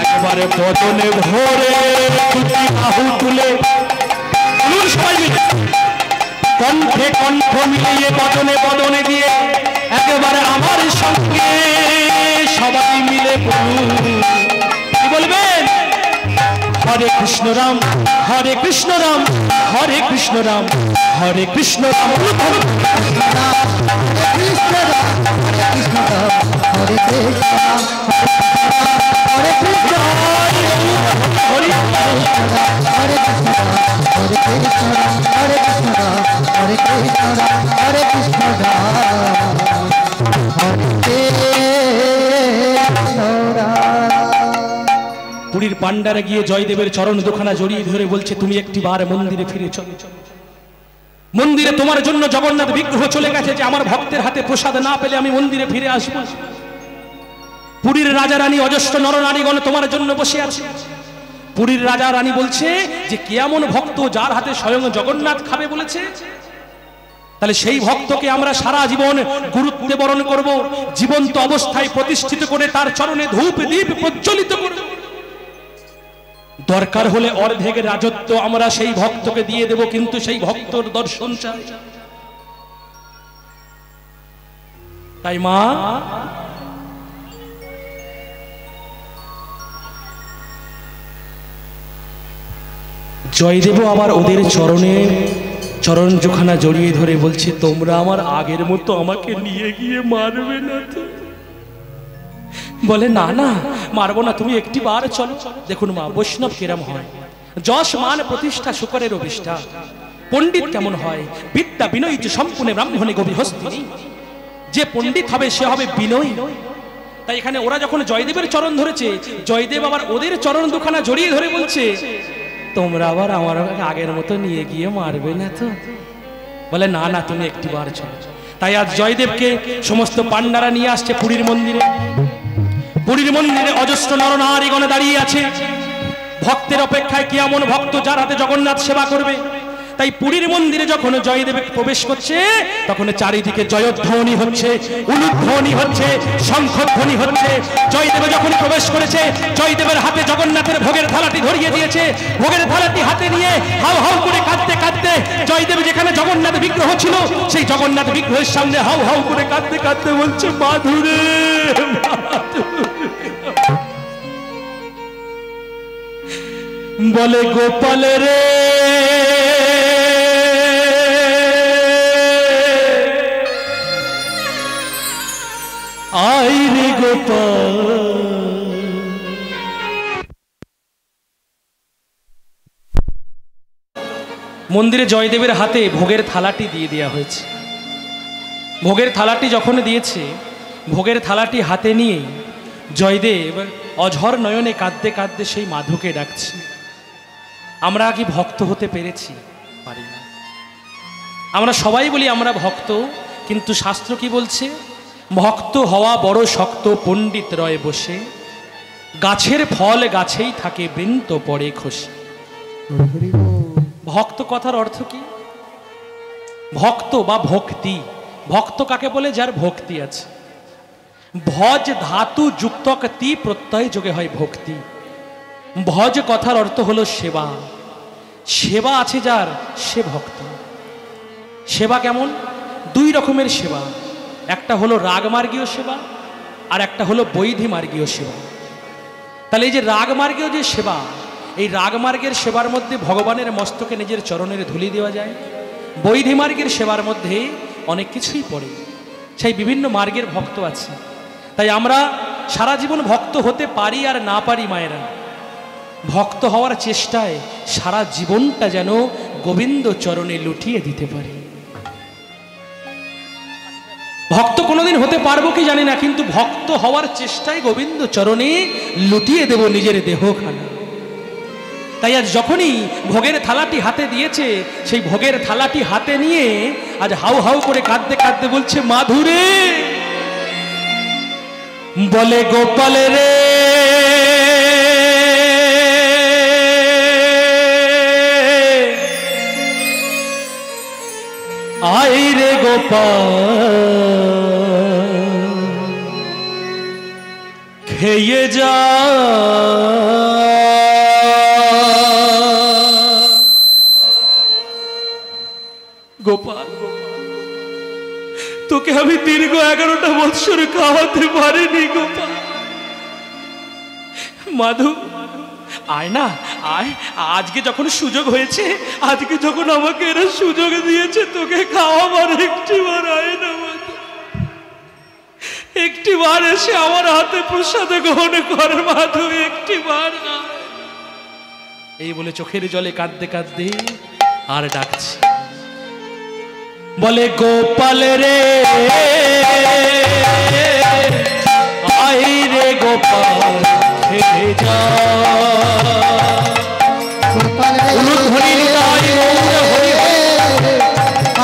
একবারে বদনে ভরে দুটি বাহু তুলে সবাই মিলে কণ্ঠে কণ্ঠ মিলিয়ে বদনে বদনে দিয়ে একেবারে আমার সঙ্গে সবাই মিলে বলুন। কি বলবেন? হরে কৃষ্ণ রাম হরে কৃষ্ণ রাম হরে কৃষ্ণ রাম হরে কৃষ্ণ রাম হরে কৃষ্ণ রাম হরে কৃষ্ণ রাম হরে কৃষ্ণ রাম হরে কৃষ্ণ হরি হরে কৃষ্ণ রাম হরে কৃষ্ণ রাম হরে কৃষ্ণ রাম হরে কৃষ্ণ রাম হরে কৃষ্ণ রাম হরে কৃষ্ণ রাম। পুরীর পান্ডারে গিয়ে জয়দেবের চরণ দুখানা জড়িয়ে ধরে বলছে, তুমি একটি বার মন্দিরে ফিরে চলো। মন্দিরে তোমার জন্য জগন্নাথ বিগ্রহ চলে গেছে, যে আমার ভক্তের হাতে প্রসাদ না পেলে আমি মন্দিরে ফিরে আসব। পুরীর রাজা রানী অজস্র নরনারীগণ তোমার জন্য বসে আছে। পুরীর রাজা রানী বলছে যে কে এমন ভক্ত যার হাতে স্বয়ং জগন্নাথ খাবে বলেছে? তাহলে সেই ভক্তকে আমরা সারা জীবন গুরুত্বে বরণ করব, জীবন্ত অবস্থায় প্রতিষ্ঠিত করে তার চরণে ধূপ দীপ প্রজ্বলিত করব। দরকার হলে অর্ধেক রাজত্ব আমরা সেই ভক্তকে দিয়ে দেব, কিন্তু সেই ভক্তর দর্শন চাই। তাই মা জয়দেব আবার ওদের চরণে চরণ দুখানা জড়িয়ে ধরে বলছে, তোমরা আমার আগের মতো আমাকে নিয়ে গিয়ে মারবে না তো? বলে না না, মারবো না, তুমি একটি বার চলো। দেখুন মা, বৈষ্ণব কিরম হয়, যশ মান প্রতিষ্ঠা শুকরের অভিষ্ঠা। পণ্ডিত কেমন হয়? বিদ্যা বিনয়ী সম্পূর্ণ ব্রাহ্মণে গভীরহস্তিনী। যে পণ্ডিত হবে সে হবে বিনয়ী। তাই এখানে ওরা যখন জয়দেবের চরণ ধরেছে, জয়দেব আবার ওদের চরণ দুখানা জড়িয়ে ধরে বলছে, তোমরা আবার আমার আগের মতো নিয়ে গিয়ে মারবে না তো? বলে না না, তুমি একটি বার চলো। তাই আজ জয়দেবকে সমস্ত পান্ডারা নিয়ে আসছে পুরীর মন্দিরে। পুরীর মন্দিরে অজস্র নরনারীগণ দাঁড়িয়ে আছে। ভক্তের অপেক্ষায় কি এমন ভক্ত যার হাতে জগন্নাথ সেবা করবে? তাই পুরীর মন্দিরে যখন জয়দেব প্রবেশ করছে, তখন চারিদিকে জয়ধ্বনি হচ্ছে, উলুধ্বনি হচ্ছে, শঙ্খধ্বনি হচ্ছে। জয়দেব যখন প্রবেশ করেছে, জয়দেবের হাতে জগন্নাথের ভোগের থালাটি ধরিয়ে দিয়েছে। ভোগের থালাটি হাতে নিয়ে হাউ হাউ করে কাঁদতে কাঁদতে, জয়দেব যেখানে জগন্নাথ বিগ্রহ ছিল, সেই জগন্নাথ বিগ্রহের সামনে হাউ হাউ করে কাঁদতে কাঁদতে বলছে, মাধুরে বলে গোপাল রে, আই রে গোপাল। মন্দিরে জয়দেবের হাতে ভোগের থালাটি দিয়ে দেওয়া হয়েছে। ভোগের থালাটি যখন দিয়েছে, ভোগের থালাটি হাতে নিয়ে জয়দেব অঝর নয়নে কাঁদতে কাঁদতে সেই মাধুকে ডাকছে। আমরা কি ভক্ত হতে পেরেছি? পারি না। আমরা সবাই বলি আমরা ভক্ত, কিন্তু শাস্ত্র কি বলছে? ভক্ত হওয়া বড় শক্ত, পণ্ডিত রয় বসে, গাছের ফল গাছেই থাকে, বৃন্ত পড়ে খসে। ভক্ত কথার অর্থ কি? ভক্ত বা ভক্তি। ভক্ত কাকে বলে? যার ভক্তি আছে। ভজ ধাতু যুক্তক তি প্রত্যয় যোগে হয় ভক্তি। ভজ কথার অর্থ হলো সেবা। সেবা আছে যার, সে ভক্ত। সেবা কেমন? দুই রকমের সেবা। একটা হলো রাগমার্গীয় সেবা, আর একটা হলো বৈধি মার্গীয় সেবা। তাহলে এই যে রাগমার্গীয় যে সেবা, এই রাগমার্গের সেবার মধ্যে ভগবানের মস্তকে নিজের চরণের ধুলি দেওয়া যায়। বৈধি মার্গের সেবার মধ্যে অনেক কিছুই পড়ে। সেই বিভিন্ন মার্গের ভক্ত আছে। তাই আমরা সারা জীবন ভক্ত হতে পারি আর না পারি মায়েরা, ভক্ত হওয়ার চেষ্টায় সারা জীবনটা যেন গোবিন্দ চরণে লুটিয়ে দিতে পারি। ভক্ত কোনোদিন হতে পারবো কি জানি না, কিন্তু ভক্ত হওয়ার চেষ্টায় গোবিন্দ চরণে লুটিয়ে দেব নিজের দেহখানা। তাই আজ যখনই ভোগের থালাটি হাতে দিয়েছে, সেই ভোগের থালাটি হাতে নিয়ে আজ হাউ হাউ করে কাঁদতে কাঁদতে বলছে, মাধুরে বলে গোপাল রে, আই রে গোপাল, খেয়ে যা গোপাল। তোকে আমি দীর্ঘ 11টা বৎসর খাওয়াতে পারিনি গোপাল। মাধু আয় না, আয়। আজকে যখন সুযোগ হয়েছে, আজকে যখন আমাকে এরা সুযোগ দিয়েছে তোকে খাওয়াবার, একটিবার আয় না মাধু, একটিবার এসে আমার হাতে প্রসাদ গ্রহণ কর মাধু, একটিবার। এই বলে চোখের জলে কাঁদতে কাঁদতে আর ডাকছে, বলে গোপাল রে, আই রে গোপাল, খেয়ে যা। গোপাল রে,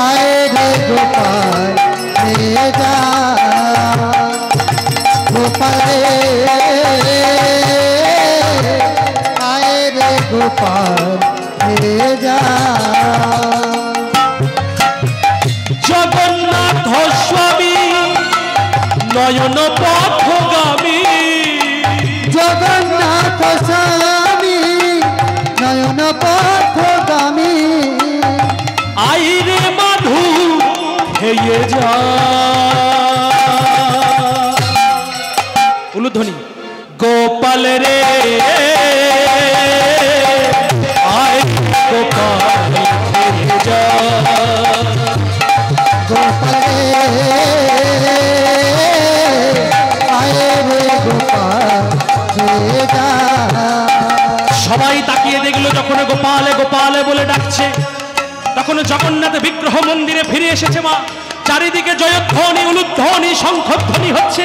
আয় রে গোপাল, খেয়ে যা। গোপাল রে, আয় রে গোপাল, খেয়ে যা। জগন্নাথ স্বামী নয়ন পথগামী, জগন্নাথ স্বামী নয়ন পথগামী, আই রে মাধু খেয়ে যা। উলুধ্বনি, গোপাল রে, আই গোপাল খেয়ে যা। তাকিয়ে দেখলো যখন গোপালে গোপালে বলে ডাকছে, তখন জগন্নাথ বিগ্রহ মন্দিরে ফিরে এসেছে মা। চারিদিকে জয়ধ্বনি, উলুধ্বনি, শঙ্খধ্বনি হচ্ছে,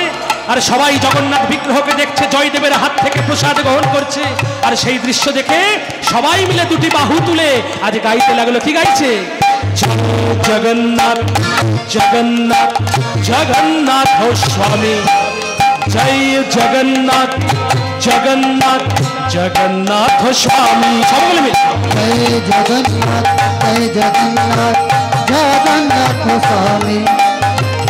আর সবাই জগন্নাথ বিগ্রহকে দেখছে, জয়দেবের হাত থেকে প্রসাদ গ্রহণ করছে। আর সেই দৃশ্য দেখে সবাই মিলে দুটি বাহু তুলে আজ গাইতে লাগলো। কি গাইছে? জগন্নাথ জগন্নাথ জগন্নাথ স্বামী, জয় জগন্নাথ জগন্নাথ জগন্নাথ স্বামী। সকলে মিলে জয় জগন্নাথ জয় জগন্নাথ জগন্নাথ স্বামী,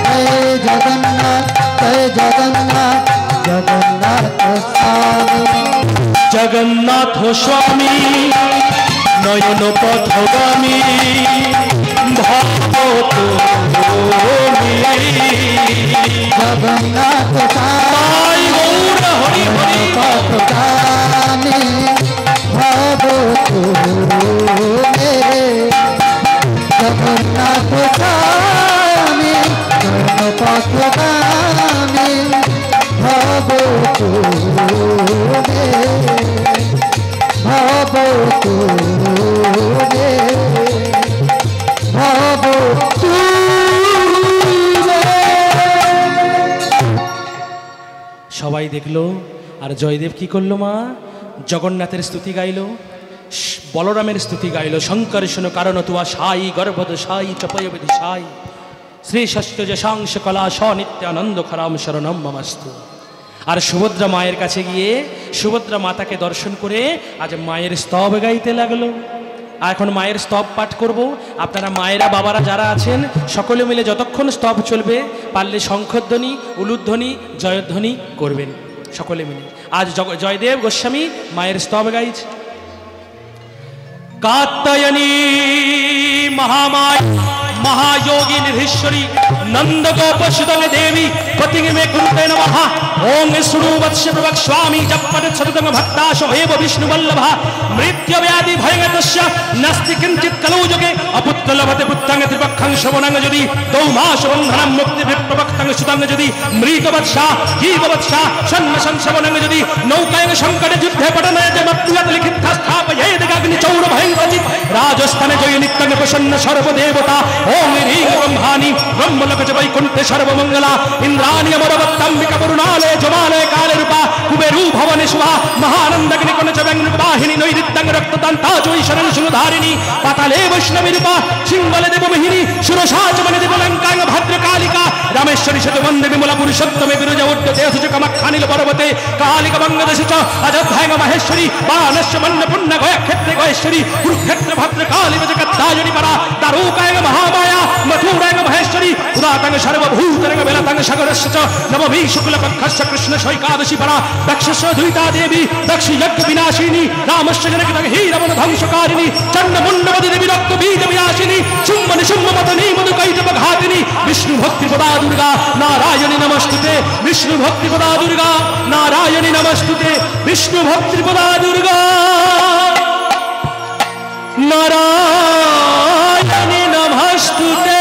জয় জগন্নাথ জয় জগন্নাথ জগন্নাথ স্বামী। জগন্নাথ স্বামী নয়ন পথগামী, ভক্ত জগন্নাথ তাই গৌর হরি হরি পথগামী, ভব তুমে। জগন্নাথ স্বামী পথগামী, ভব তুমে, ভব তুমে, ভব তুমে। সবাই দেখলো। আর জয়দেব কি করলো মা? জগন্নাথের স্তুতি গাইলো, বলরামের স্তুতি গাইলো। শঙ্কর শোনো কারণ তুয়া সাই গর্ভদ সাই চপয়বিধি সাই, শ্রী ষষ্ঠ যশাংশ কলা স্বনিত্যানন্দ খরাম শরণম মমস্তু। আর সুভদ্রা মায়ের কাছে গিয়ে সুভদ্রা মাতাকে দর্শন করে আজ মায়ের স্তব গাইতে লাগলো। আর এখন মায়ের স্তব পাঠ করব। আপনারা মায়েরা বাবারা যারা আছেন সকলে মিলে যতক্ষণ স্তব চলবে পারলে শঙ্খধ্বনি, উলুধ্বনি, জয়ধ্বনি করবেন সকলে মিলে। আজ জয়দেব গোস্বামী মায়ের স্তব গাইছে। কাত্যায়নী মহামায় महायोगी निधीश्वरी नंद गोपसुतंग देवी पतिंग में कुरुते नमः। ओम सुरुवत्स्य प्रवक्ष्वामि जपद सततं भक्ताशोहेव विष्णु वल्लभा। मृत्यु व्याधि भयगतस्य नास्ति किंचित कलौजुगे। अपुत्र लभते पुत्रंग त्रिपक्षं श्रवणं यदि दौमास बन्धनं मुक्ति विप्रवक्तं सुतं यदि मृतवत्सा जीववत्सा सन्नसं श्रवणं यदि नौकायं संकट युद्धे पठनय जमत्युत लिखित स्थापयेद अग्नि चौर भयंकजित राजस्थान जय नित्यं प्रसन्न सर्वदेवता। ओम ह्रीं ब्रह्माणि ब्रह्मलोक च वैकुंठे सर्वमंगला। इंद्राणि अमरवत्तंबिका करुणालय जमालय काले रूपा कुबेरू भवने शुभा। महानंदग्नि कोन च व्यंगवाहिनी नैऋत्यं रक्तदंता जोई शरण सुधारिणी। पाताले वैष्णवी रूपा सिंहले देव मोहिनी सुरसा च मन देव लंकांग भद्रकालिका। रामेश्वरी शत वंदे विमला पुरुषोत्तमे विरज उद्य देश च कमखानिल पर्वते कालिका बंगदेश च अयोध्यां महेश्वरी। बाणस्य मन्न पुण्य गया क्षेत्रे गयेश्वरी कुरुक्षेत्र भद्रकाली जगत्तायनी परा। दारुकाय महामाया मथुराय महेश्वरी उदातंग सर्वभूतरंग बेलतंग सागरस्य च नवमी शुक्ल पक्षस्य कृष्ण शैकादशी परा। दक्षस्य द्विता देवी दक्ष यज्ञ विनाशिनी रामस्य जनक हीरवन ध्वंसकारिणी। चंड मुंडवदि देवी रक्त बीज विनाशिनी शुम्भनि शुम्भमतनी मधुकैटभ घातिनी। विष्णु भक्ति पदा दुर्गा नारायणी नमस्तुते। विष्णु भक्ति पदा दुर्गा नारायणी नमस्तुते। विष्णु भक्ति पदा दुर्गा नारायणी नमस्तुते।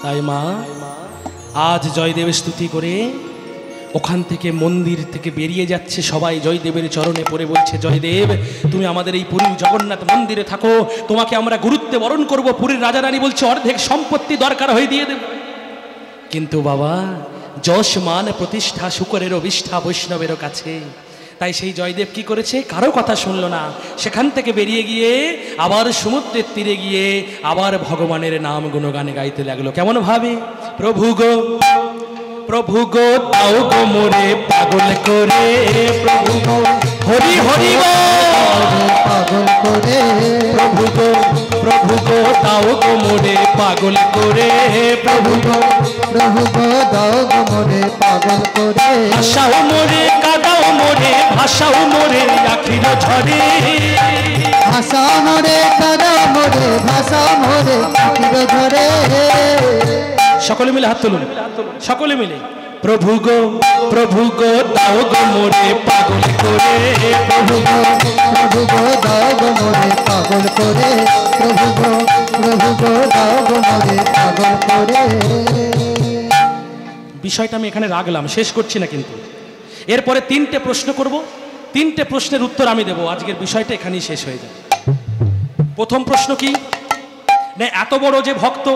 তাই মা আজ জয়দেবের স্তুতি করে ওখান থেকে মন্দির থেকে বেরিয়ে যাচ্ছে সবাই জয়দেবের চরণে পড়ে বলছে, জয়দেব তুমি আমাদের এই পুরীর জগন্নাথ মন্দিরে থাকো, তোমাকে আমরা গুরুত্বে বরণ করব। পুরীর রাজা রানী বলছে অর্ধেক সম্পত্তি দরকার হয়ে দিয়ে দেব। কিন্তু বাবা যশ মান প্রতিষ্ঠা শুকরের অভিষ্ঠা বৈষ্ণবের কাছে। তাই সেই জয়দেব কি করেছে? কারো কথা শুনলো না। সেখান থেকে বেরিয়ে গিয়ে আবার সমুদ্রের তীরে গিয়ে আবার ভগবানের নাম গুণগান গাইতে লাগলো। কেমন ভাবে? প্রভু গো প্রভু গো দাও গো মোরে পাগল করে। প্রভু গো হরি হরি গো পাগল করে। প্রভু গো দাও গো মোরে পাগল করে। প্রভু গো প্রভু গো দাও গো মোরে পাগল করে। ভাষাও মোরে কাদাও মোরে ভাষাও মোরে আখির ঝরে। ভাষা মোরে কাদাও মোরে ভাষা মোরে আখির ঝরে। সকলে মিলে হাত তুলুন, সকলে মিলে। প্রভু গো দাও গো মোরে পাগল করে। প্রভু গো দাও গো মোরে পাগল করে। প্রভু গো দাও গো মোরে পাগল করে। বিষয়টা আমি এখানে রাখলাম, শেষ করছি না কিন্তু। এরপরে 3টে প্রশ্ন করব, 3টে প্রশ্নের উত্তর আমি দেব। আজকের বিষয়টা এখানেই শেষ হয়ে যাবে। প্রথম প্রশ্ন কি না, এত বড় যে ভক্ত,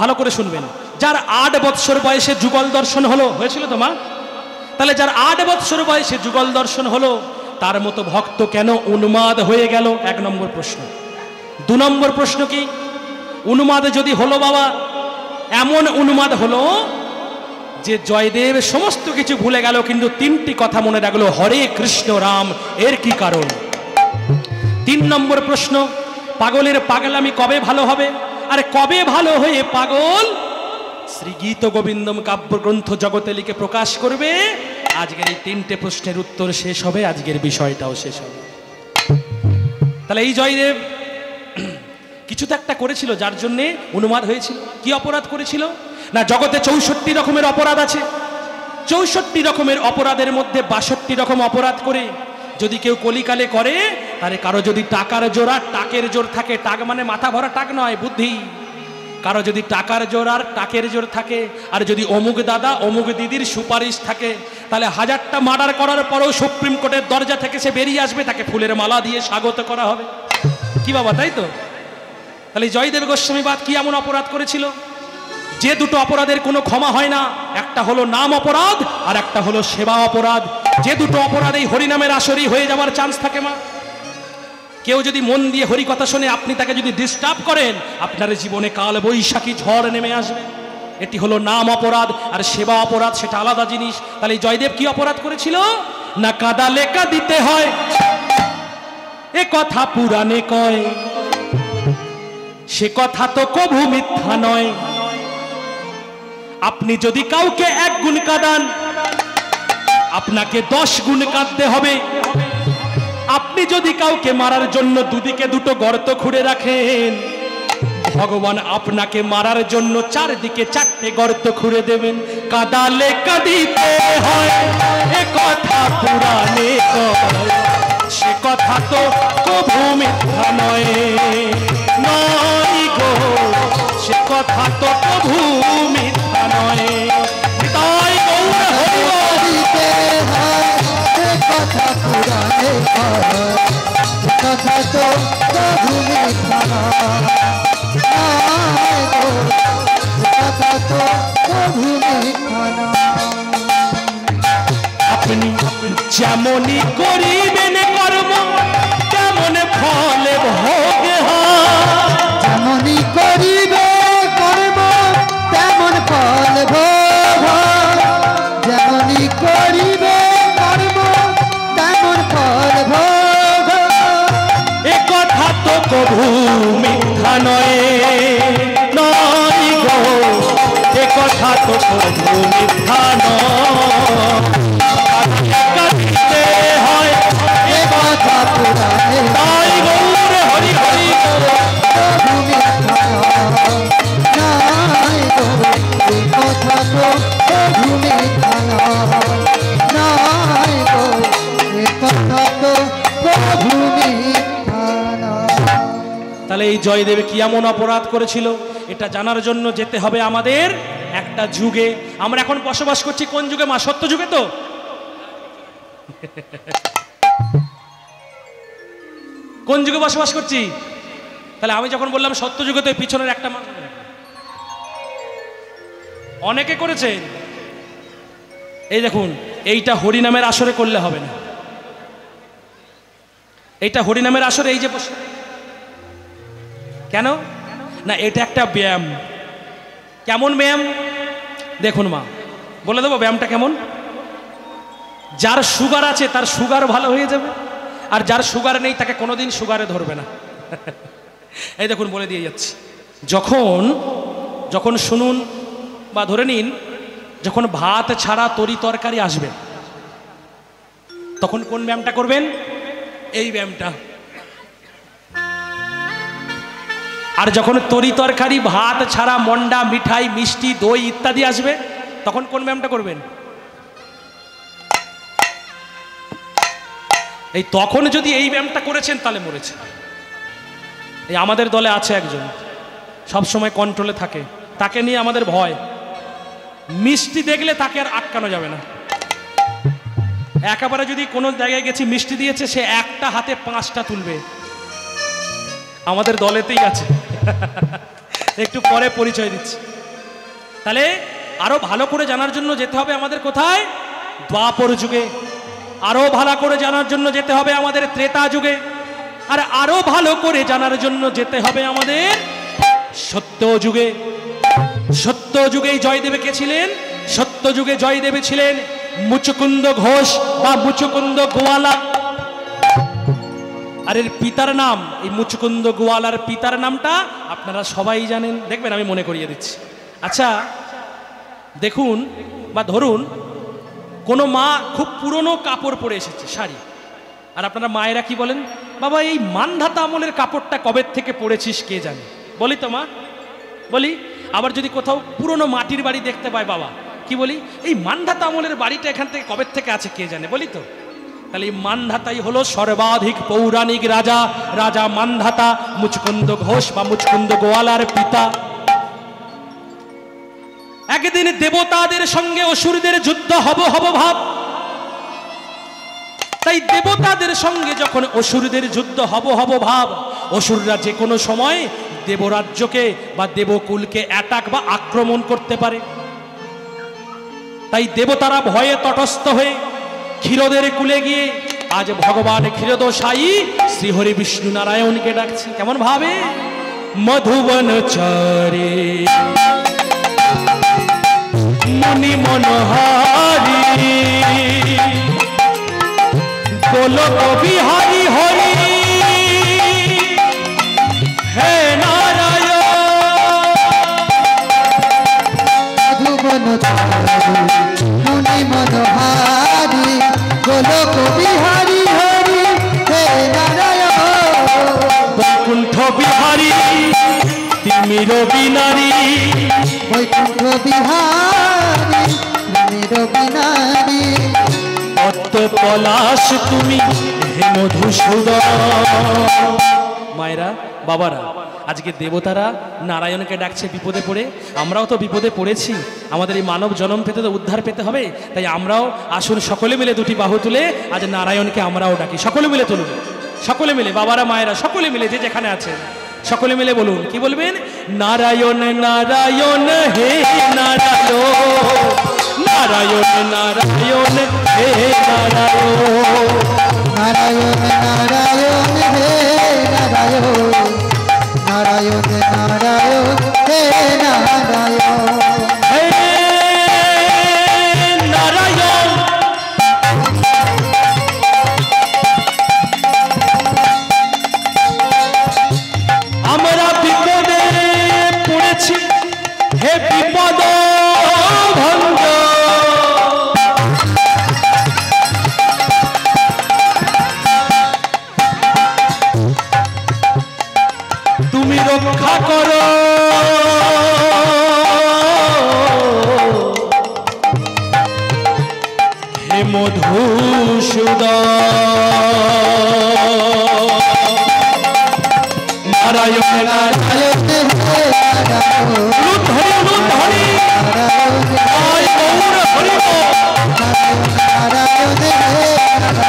ভালো করে শুনবেন, যার 8 বৎসর বয়সে যুগল দর্শন হয়েছিল তো মা, তাহলে যার 8 বৎসর বয়সে যুগল দর্শন হলো, তার মতো ভক্ত কেন উন্মাদ হয়ে গেল? 1 নম্বর প্রশ্ন। 2 নম্বর প্রশ্ন কি, উন্মাদ যদি হলো বাবা, এমন উন্মাদ হলো যে জয়দেব সমস্ত কিছু ভুলে গেল, কিন্তু 3টি কথা মনে রাখলো, হরে কৃষ্ণ রাম, এর কি কারণ? 3 নম্বর প্রশ্ন, পাগলের পাগলামি কবে ভালো হবে? আরে কবে ভালো হয়ে পাগল শ্রী গীত গোবিন্দম কাব্যগ্রন্থ জগতে লিখে প্রকাশ করবে? আজকের এই 3টে প্রশ্নের উত্তর শেষ হবে, আজকের বিষয়টাও শেষ হবে। তাহলে এই জয়দেব কিছু তো একটা করেছিল যার জন্যে উন্মাদ হয়েছিল। কি অপরাধ করেছিল না, জগতে 64 রকমের অপরাধ আছে। 64 রকমের অপরাধের মধ্যে 62 রকম অপরাধ করে যদি কেউ কলিকালে করে, তাহলে কারো যদি টাকার জোর আর টাকের জোর থাকে, টাক মানে মাথা ভরা টাক নয়, বুদ্ধি, কারো যদি টাকার জোর আর টাকের জোর থাকে, আর যদি অমুক দাদা অমুক দিদির সুপারিশ থাকে, তাহলে 1000টা মার্ডার করার পরেও সুপ্রিম কোর্টের দরজা থেকে সে বেরিয়ে আসবে, তাকে ফুলের মালা দিয়ে স্বাগত করা হবে। কি বাবা, তাই তো? তাহলে জয়দেব গোস্বামীবাদ কি এমন অপরাধ করেছিল যে 2টো অপরাধের কোনো ক্ষমা হয় না? একটা হলো নাম অপরাধ আর একটা হলো সেবা অপরাধ। যে 2টো অপরাধ এই হরিনামের আসরেই হয়ে যাওয়ার চান্স থাকে মা। কেউ যদি মন দিয়ে হরি কথা শুনে, আপনি তাকে যদি ডিস্টার্ব করেন, আপনার জীবনে কাল বৈশাখী ঝড় নেমে আসবে। এটি হলো নাম অপরাধ, আর সেবা অপরাধ সেটা আলাদা জিনিস। তাহলে জয়দেব কি অপরাধ করেছিল না, কাদা লেখা দিতে হয় এ কথা পুরাণে কয়, সে কথা তো কভু মিথ্যা নয়। আপনি যদি কাউকে 1 গুণ কাঁদান, আপনাকে 10 গুণ কাঁদতে হবে। আপনি যদি কাউকে মারার জন্য দুদিকে 2টো গর্ত খুঁড়ে রাখেন, ভগবান আপনাকে মারার জন্য 4 দিকে 4টে গর্ত খুঁড়ে দেবেন। কাঁদালে কাঁদিতে হয় এ কথা পুরাণে কয়, সে কথা তো কভু মিথ্যা নয়, নয় গো, সে কথা তো কভু মিথ্যা নয়। তাই গৌর হরি দিতে হয় এ কথা পুরাণে কয়, কথা তো কভু মিথ্যা নয়, কথা তো কভু মিথ্যা নয়। আপনি যেমনই করিবেন কর্ম, তেমন ফল ভোগ হয়। যেমনই করিবে কর্ম তেমন ফল ভোগ হয়। যেমনই করিবে কর্ম তেমন ফল ভোগ হয়। এ কথা তো কভু মিথ্যা নয়, নয় গো, এ কথা তো কভু মিথ্যা নয়। কাঁদিতে হয় এ কথা পুরাণে তাই গৌর হরি হরি কভু মিথ্যা নয়, নাই গো, এ কথা তো কভু মিথ্যা নয়, নাই গো, এ কথা তো কভু মিথ্যা নয়। তাহলে এই জয়দেব কি এমন অপরাধ করেছিল, এটা জানার জন্য যেতে হবে আমাদের একটা যুগে। আমরা এখন বসবাস করছি কোন যুগে মা? সত্য যুগে তো? কোন যুগে বসবাস করছি? তাহলে আমি যখন বললাম সত্য যুগে, তো পিছনের একটা মানুষ অনেকে করেছে। এই দেখুন, এইটা হরিনামের আসরে করলে হবে না। এইটা হরিনামের আসরে এই যে বসে, কেন না, এটা একটা ব্যায়াম। কেমন ব্যায়াম দেখুন মা, বলে দেবো ব্যায়ামটা কেমন। যার সুগার আছে তার সুগার ভালো হয়ে যাবে, আর যার সুগার নেই তাকে কোনোদিন সুগারে ধরবে না। এই দেখুন, বলে দিয়ে যাচ্ছি, যখন যখন শুনুন বা ধরে নিন যখন ভাত ছাড়া তরি তরকারি আসবে তখন কোন ব্যায়ামটা করবেন? এই ব্যায়ামটা। আর যখন তরি তরকারি ভাত ছাড়া মন্ডা মিঠাই মিষ্টি দই ইত্যাদি আসবে তখন কোন ব্যায়ামটা করবেন? এই তখন যদি এই ব্যায়ামটা করেছেন তাহলে মরেছে। এই আমাদের দলে আছে একজন সব সময় কন্ট্রোলে থাকে, তাকে নিয়ে আমাদের ভয়। মিষ্টি দেখলে তাকে আর আটকানো যাবে না। একেবারে যদি কোনো জায়গায় গেছি মিষ্টি দিয়েছে সে একটা হাতে 5টা তুলবে। আমাদের দলেতেই আছে। একটু পরে পরিচয় দিচ্ছি। তাহলে আরো ভালো করে জানার জন্য যেতে হবে আমাদের কোথায়? দ্বাপর যুগে। আরো ভালো করে জানার জন্য যেতে হবে আমাদের ত্রেতা যুগে। আর আরো ভালো করে জানার জন্য যেতে হবে আমাদের সত্য যুগে। সত্য যুগেই জয়দেব কে ছিলেন? সত্য যুগে জয়দেব ছিলেন মুচকুন্দ ঘোষ বা মুচকুন্দ গোয়ালা। আর এর পিতার নাম, এই মুচকুন্দ গোয়ালার পিতার নামটা আপনারা সবাই জানেন। দেখবেন আমি মনে করিয়ে দিচ্ছি। আচ্ছা দেখুন বা ধরুন কোনো মা খুব পুরনো কাপড় পরে এসেছে, শাড়ি, আর আপনারা মায়েরা কি বলেন? বাবা এই মানধাতা আমলের কাপড়টা কবে থেকে পরেছিস কে জানে। বলি তো মা, বলি। আবার যদি কোথাও পুরনো মাটির বাড়ি দেখতে পায় বাবা কি বলি? এই মানধাতা আমলের বাড়িটা এখান থেকে কবে থেকে আছে কে জানে, বলি তো। তাহলে এই মানধাতাই হলো সর্বাধিক পৌরাণিক রাজা, রাজা মানধাতা মুচকুন্দ ঘোষ বা মুচকুন্দ গোয়ালার পিতা। একদিন দেবতাদের সঙ্গে অসুরদের যুদ্ধ হব ভাব। তাই দেবতাদের সঙ্গে যখন অসুরদের যুদ্ধ হব ভাব, অসুররা যে কোনো সময় দেবরাজ্যকে বা দেবকুলকে অ্যাটাক বা আক্রমণ করতে পারে। তাই দেবতারা ভয়ে তটস্থ হয়ে ক্ষীরদের কুলে গিয়ে আজ ভগবান ক্ষীরদশায়ী শ্রীহরি বিষ্ণু নারায়ণকে ডাকছে। কেমন ভাবে? মধুবন চারে মুনি মনোহারি গোলক বিহারী হরি হে নারায়ণ। মধুবন মুনি মনোহারি গোলক বিহারী হরি হে নারায়ণ। বৈকুণ্ঠ বিহারী তিমির বিনারী, বৈকুণ্ঠ বিহারী তিমির বিনারী। পদ্ম পলাশ তুমি হে মধুসূদন। মায়েরা বাবারা, আজকে দেবতারা নারায়ণকে ডাকছে বিপদে পড়ে। আমরাও তো বিপদে পড়েছি, আমাদের এই মানব জন্ম পেতে তো উদ্ধার পেতে হবে। তাই আমরাও আসুন সকলে মিলে দুটি বাহু তুলে আজ নারায়ণকে আমরাও ডাকি। সকলে মিলে তুলুন, সকলে মিলে, বাবারা মায়েরা সকলে মিলে যে যেখানে আছেন সকলে মিলে বলুন। কি বলবেন? নারায়ণ নারায়ণ হে নারায়ণ, নারায়ণ নারায়ণ হে নারায়ণ, নারায়ণ নারায়ণ হে নারায়ণ, নারায়ণ নারায়ণ হে নারায়ণ। হে নারায়ণ। আমরা বিপদে পড়েছি হে বিপদ ভঞ্জ, তুমি রক্ষা করো হে মধুসূদন। নারায়ণ নারায়ণ ধরি ধরি জয় গৌর হরি বল। নারায়ণ হে নারায়ণ,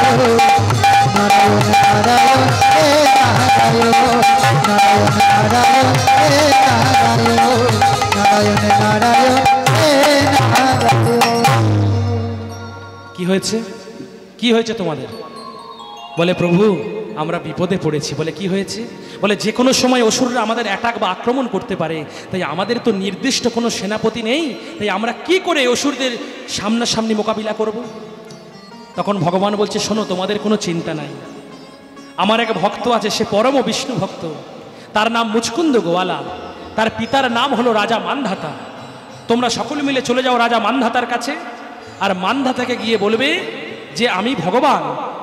নারায়ণ নারায়ণ হে নারায়ণ, নারায়ণ নারায়ণ হে নারায়ণ, নারায়ণ নারায়ণ হে নারায়ণ। কি হয়েছে? কি হয়েছে তোমাদের? বলে প্রভু আমরা বিপদে পড়েছি। বলে কি হয়েছে? বলে যে কোনো সময় অসুররা আমাদের অ্যাটাক বা আক্রমণ করতে পারে, তাই আমাদের তো নির্দিষ্ট কোনো সেনাপতি নেই, তাই আমরা কি করে অসুরদের সামনাসামনি মোকাবিলা করব? তখন ভগবান বলছে শোনো, তোমাদের কোনো চিন্তা নাই। আমার এক ভক্ত আছে, সে পরম বিষ্ণু ভক্ত, তার নাম মুচকুন্দ গোয়ালা, তার পিতার নাম হলো রাজা মানধাতা। তোমরা সকলে মিলে চলে যাও রাজা মান্ধাতার কাছে, আর মান্ধাতাকে গিয়ে বলবে যে আমি ভগবান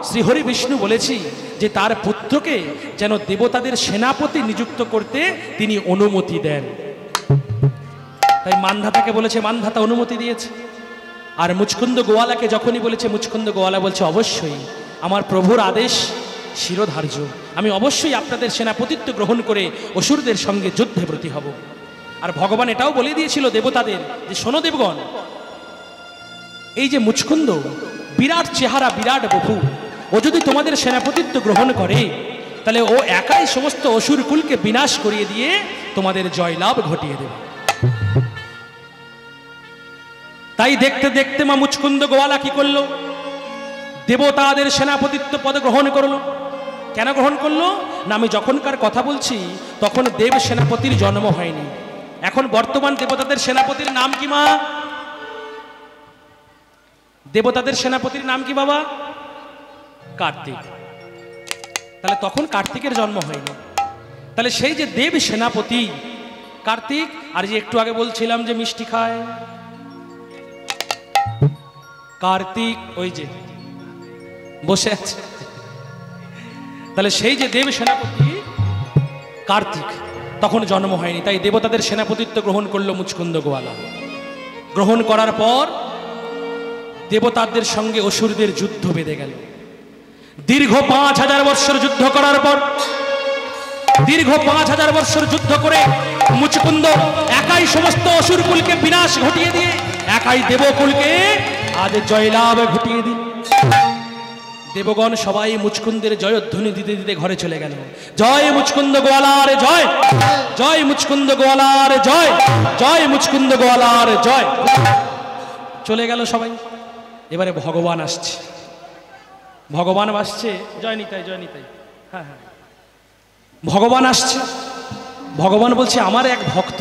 শ্রীহরি বিষ্ণু বলেছি যে তার পুত্রকে যেন দেবতাদের সেনাপতি নিযুক্ত করতে তিনি অনুমতি দেন। তাই মান্ধাতাকে বলেছে, মান্ধাতা অনুমতি দিয়েছে। আর মুচকুন্দ গোয়ালাকে যখনই বলেছে, মুচকুন্দ গোয়ালা বলছে অবশ্যই আমার প্রভুর আদেশ শিরোধার্য, আমি অবশ্যই আপনাদের সেনাপতিত্ব গ্রহণ করে অসুরদের সঙ্গে যুদ্ধে ব্রতী হব। আর ভগবান এটাও বলে দিয়েছিল দেবতাদের যে শোনো দেবগণ, এই যে মুচকুন্দ বিরাট চেহারা, বিরাট বপু, ও যদি তোমাদের সেনাপতিত্ব গ্রহণ করে তাহলে ও একাই সমস্ত অসুর কুলকে বিনাশ করিয়ে দিয়ে তোমাদের জয়লাভ ঘটিয়ে দেবে। তাই দেখতে দেখতে মা মুচকুন্দ গোয়ালা কি করলো, দেবতাদের সেনাপতিত্ব পদ গ্রহণ করলো। কেন গ্রহণ করলো না, আমি যখনকার কথা বলছি তখন দেব সেনাপতির জন্ম হয়নি। এখন বর্তমান দেবতাদের সেনাপতির নাম কি মা? দেবতাদের সেনাপতির নাম কি বাবা? কার্তিক। তাহলে তখন কার্তিকের জন্ম হয়নি। তাহলে সেই যে দেব সেনাপতি কার্তিক, আর যে একটু আগে বলছিলাম যে মিষ্টি খায় কার্তিক, ওই যে বসে আছে, তাহলে সেই যে দেব সেনাপতি কার্তিক তখন জন্ম হয়নি। তাই দেবতাদের সেনাপতিত্ব গ্রহণ করলো মুচকুন্দ গোয়ালা। গ্রহণ করার পর দেবতাদের সঙ্গে অসুরদের যুদ্ধ বেঁধে গেল। দীর্ঘ 5000 বৎসর যুদ্ধ করার পর, দীর্ঘ 5000 বৎসর যুদ্ধ করে মুচকুন্দ একাই সমস্ত অসুরকুলকে বিনাশ ঘটিয়ে দিয়ে একাই দেবকুলকে আজ জয়লাভ ঘটিয়ে দিল। দেবগণ সবাই মুচকুন্দের জয়ধ্বনি দিতে দিতে ঘরে চলে গেল। জয় মুচকুন্দ গোয়ালার জয়, জয় মুচকুন্দ গোয়ালার জয়, জয় মুচকুন্দ গোয়ালার জয়। চলে গেল সবাই। এবারে ভগবান আসছে, ভগবান আসছে, জয় নিতাই, জয় নিতাই। হ্যাঁ হ্যাঁ, ভগবান আসছে। ভগবান বলছে আমার এক ভক্ত,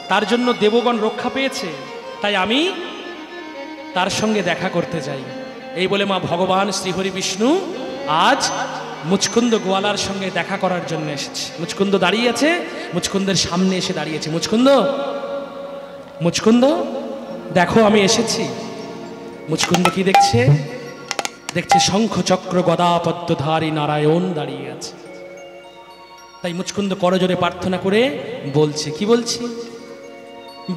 তার জন্য দেবগণ রক্ষা পেয়েছে, তাই আমি তার সঙ্গে দেখা করতে যাই। এই বলে মা ভগবান শ্রীহরি বিষ্ণু আজ মুচকুন্দ গোয়ালার সঙ্গে দেখা করার জন্য এসেছে। মুচকুন্দ দাঁড়িয়ে আছে, মুচকুন্দের সামনে এসে দাঁড়িয়েছে। মুচকুন্দ, মুচকুন্দ দেখো আমি এসেছি। মুচকুন্দ কি দেখছে? দেখছে শঙ্খ চক্র গদা পদ্মধারী নারায়ণ দাঁড়িয়ে আছে। তাই মুচকুন্দ করজোরে প্রার্থনা করে বলছে, কি বলছে?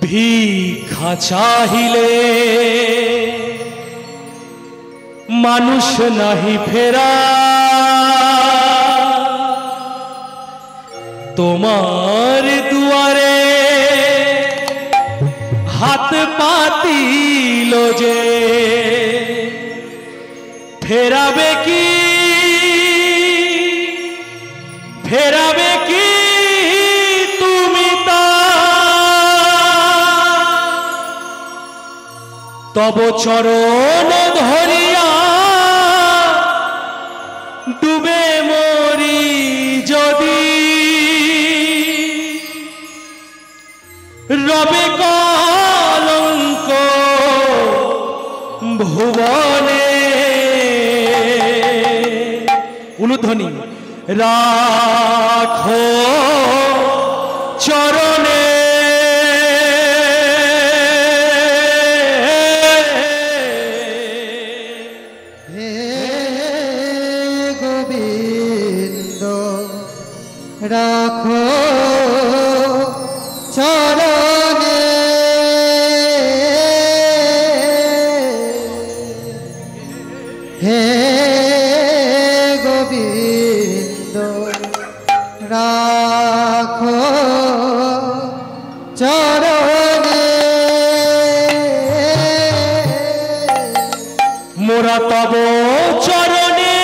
ভিক্ষা চাহিলে মানুষ নাহি ফেরা, তোমার দুয়ারে হাত পাতিল যে, ফেরাবে কি, ফেরাবে কি তুমি তা, তব চরণ ধরিয়া ডুবে মরি যদি, রবে কলঙ্ক ভুবনে। উলুধ্বনি, রাখো চরণে রাখো চরণে, হে গোবিন্দ রাখো চরণে। মোরা তব চরণে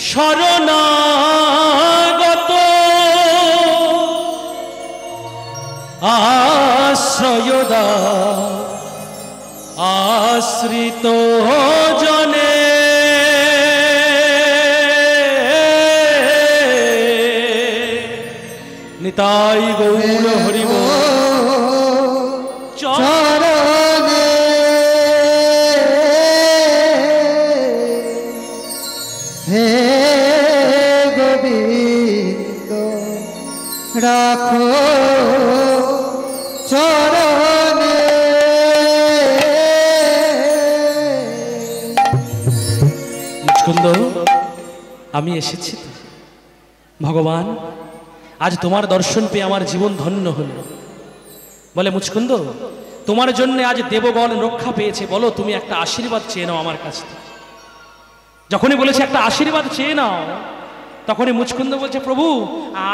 শরণাগত, আশ্রয়দা আশ্রিত জনে, নিতাই গৌর হরিব চরণে, হে গোবিন্দ রাখো চরণে। মুচকুন্দ, আমি এসেছি তো। ভগবান, আজ তোমার দর্শন পেয়ে আমার জীবন ধন্য হল। বলে মুচকুন্দ, তোমার জন্য আজ দেবগণ রক্ষা পেয়েছে, বলো তুমি একটা আশীর্বাদ চেয়ে নাও আমার কাছ থেকে। যখনই বলেছে একটা আশীর্বাদ চেয়ে নাও, তখনই মুচকুন্দ বলছে, প্রভু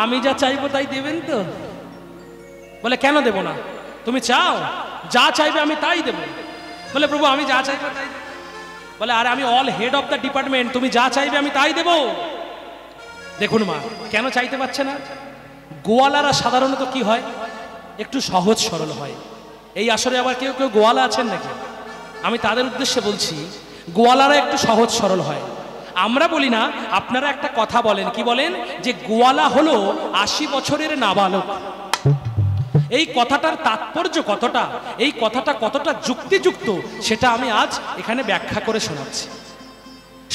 আমি যা চাইবো তাই দেবেন তো? বলে কেন দেব না, তুমি চাও, যা চাইবে আমি তাই দেব। বলে প্রভু আমি যা চাইবো তাই দেব। বলে আরে আমি all head of the department, তুমি যা চাইবে আমি তাই দেব। দেখুন মা, কেন চাইতে পারছে না? গোয়ালারা সাধারণত কি হয়, একটু সহজ সরল হয়। এই আসরে আবার কেউ কেউ গোয়ালা আছেন নাকি? আমি তাদের উদ্দেশ্যে বলছি, গোয়ালারা একটু সহজ সরল হয়। আমরা বলি না, আপনারা একটা কথা বলেন, কি বলেন? যে গোয়ালা হলো 80 বছরের নাবালক। এই কথাটার তাৎপর্য কতটা, এই কথাটা কতটা যুক্তিযুক্ত, সেটা আমি আজ এখানে ব্যাখ্যা করে শোনাচ্ছি।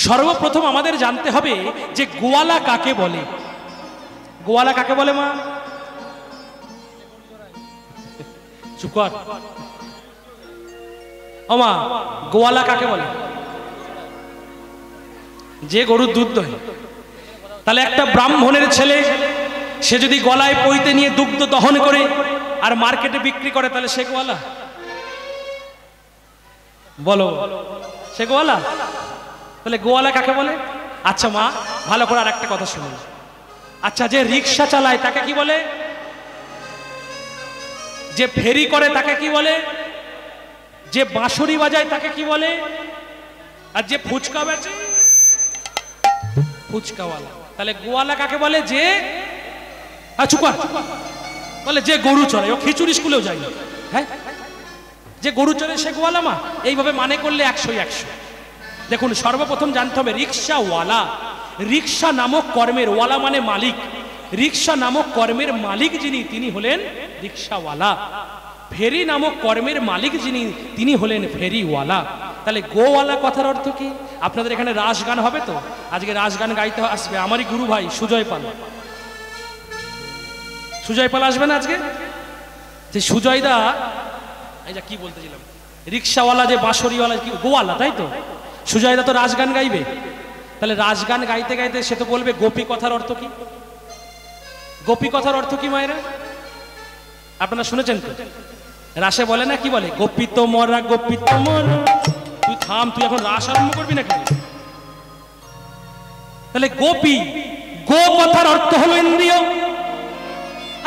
সর্বপ্রথম আমাদের জানতে হবে যে গোয়ালা কাকে বলে। গোয়ালা কাকে বলে মা? চুপ কর। ও মা, গোয়ালা কাকে বলে? যে গরুর দুধ দোহে। তাহলে একটা ব্রাহ্মণের ছেলে, সে যদি গলায় পইতে নিয়ে দুগ্ধ দহন করে আর মার্কেটে বিক্রি করে, তাহলে সে গোয়ালা? বলো, সে গোয়ালা? তাহলে গোয়ালা কাকে বলে? আচ্ছা মা, ভালো করে আর একটা কথা শুনুন। আচ্ছা, যে রিক্সা চালায় তাকে কি বলে? যে ফেরি করে তাকে কি বলে? যে বাঁশরি বাজায় তাকে কি বলে? আর যে ফুচকা বেচে, ফুচকাওয়ালা। তাহলে গোয়ালা কাকে বলে? যে চুপা বলে যে গরু চড়ায়। ও খিচুড়ি স্কুলেও যায় না, হ্যাঁ? যে গরু চড়ে সে গোয়ালা মা? এইভাবে মানে করলে 100-100। দেখুন, সর্বপ্রথম জানতে হবে রিক্সাওয়ালা, রিক্সা নামক কর্মের, ওয়ালা মানে মালিক, রিক্সা নামক কর্মের মালিক যিনি, তিনি হলেন রিক্সাওয়ালা। ফেরি নামক কর্মের মালিক যিনি, তিনি হলেন ফেরিওয়ালা। তাহলে গোওয়ালা কথার অর্থ কি? আপনাদের এখানে রাস গান হবে তো? আজকে রাস গান গাইতে আসবে আমারই গুরু ভাই সুজয় পাল। সুজয় পাল আসবে না আজকে? যে সুজয় দা, এই যা কি বলতেছিলাম, রিক্সাওয়ালা যে বাঁশরিওয়ালা কি গোয়ালা, তাই তো? সুজয় দা তো রাস গান গাইবে। তাহলে রাস গান গাইতে গাইতে সে তো বলবে গোপী কথার অর্থ কি? গোপী কথার অর্থ কি মায়েরা? আপনারা শুনেছেন তো? রাসে বলে না, কি বলে? গোপিত মরা, গোপিত মরা। তুই থাম, তুই এখন রাস আরম্ভ করবি নাকি? তাহলে গোপী, গো কথার অর্থ হলো ইন্দ্রিয়,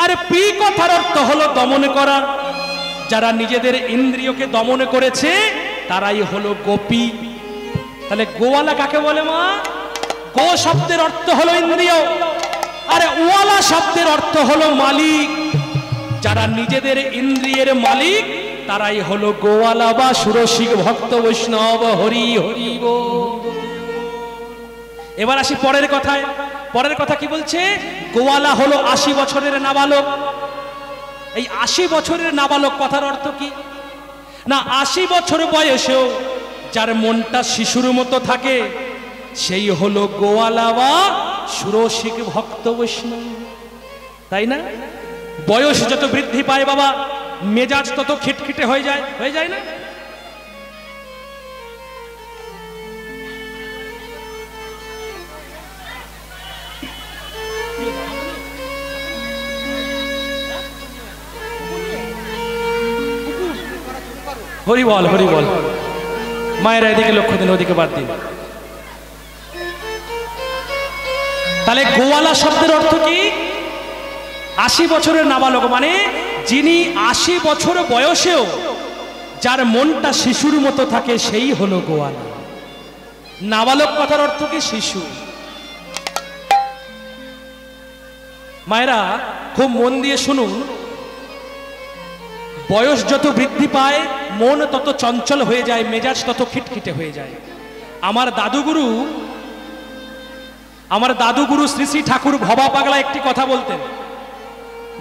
আর পি কথার অর্থ হলো দমন করা। যারা নিজেদের ইন্দ্রিয়কে দমন করেছে তারাই হলো গোপী। তাহলে গোওয়ালা কাকে বলে মা? গো শব্দের অর্থ হলো ইন্দ্রিয়, আর ওয়ালা শব্দের অর্থ হলো মালিক। যারা নিজেদের ইন্দ্রিয়ের মালিক তারাই হলো গোওয়ালা বা সুরসিক ভক্ত বৈষ্ণব। হরি হরি বল। এবার আসি পরের কথায়। পরের কথা কি বলছে? গোওয়ালা হলো 80 বছরের নাবালক। এই 80 বছরের নাবালক কথার অর্থ কি? না, 80 বছর বয়সেও যার মনটা শিশুর মতো থাকে সেই হলো গোওয়ালা বা সুরসিক ভক্ত বৈষ্ণব, তাই না? বয়স যত বৃদ্ধি পায় বাবা, মেজাজ তত খিটখিটে হয়ে যায় না? হরি বল, হরি বল। মায়েরা এদিকে লক্ষ্য দিন, ওদিকে বাদ দিন। তাহলে গোওয়ালা শব্দের অর্থ কি? 80 বছরের নাবালক, মানে যিনি 80 বছর বয়সেও যার মনটা শিশুর মতো থাকে সেই হলো গোওয়ালা। নাবালক কথার অর্থ কি? শিশু। মায়েরা খুব মন দিয়ে শুনুন, বয়স যত বৃদ্ধি পায় মন তত চঞ্চল হয়ে যায়, মেজাজ তত খিটখিটে হয়ে যায়। আমার দাদুগুরু শ্রী শ্রী ঠাকুর ভবা পাগলা একটি কথা বলতেন।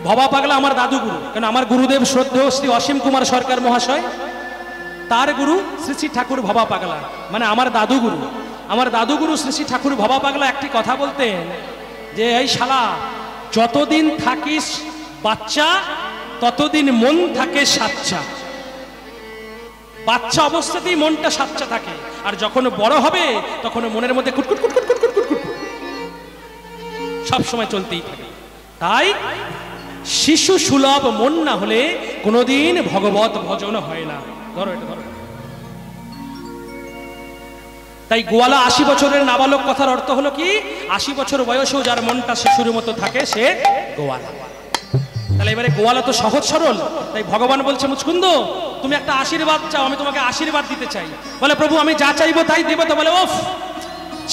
ভবা পাগলা আমার দাদুগুরু, কেন আমার গুরুদেব শ্রদ্ধেয় শ্রী অসীম কুমার সরকার মহাশয়, তার গুরু শ্রী শ্রী ঠাকুর ভবা পাগলা, মানে আমার দাদুগুরু শ্রী শ্রী ঠাকুর ভবা পাগলা একটি কথা বলতেন যে এই শালা, যতদিন থাকিস বাচ্চা ততদিন মন থাকে সাচ্চা। বাচ্চা অবস্থাতেই মনটা সাচ্চা থাকে, আর যখন বড় হবে তখন মনের মধ্যে কুটকুট কুটকুট কুটকুট কুটকুট সব সময় চলতেই থাকে। তাই শিশু সুলভ মন না হলে কোনোদিন ভগবত ভজন হয় না। ধরো এটা ধরো। তাই গোয়ালা 80 বছরের নাবালক কথার অর্থ হলো কি, 80 বছর বয়সেও যার মনটা শিশুর মতো থাকে সে গোয়ালা। তাহলে এবারে গোয়ালা তো সহজ সরল, তাই ভগবান বলছে মুচকুন্দ তুমি একটা আশীর্বাদ চাও, আমি তোমাকে আশীর্বাদ দিতে চাই। বলে প্রভু আমি যা চাইবো তাই দেবো তো? বলে ওফ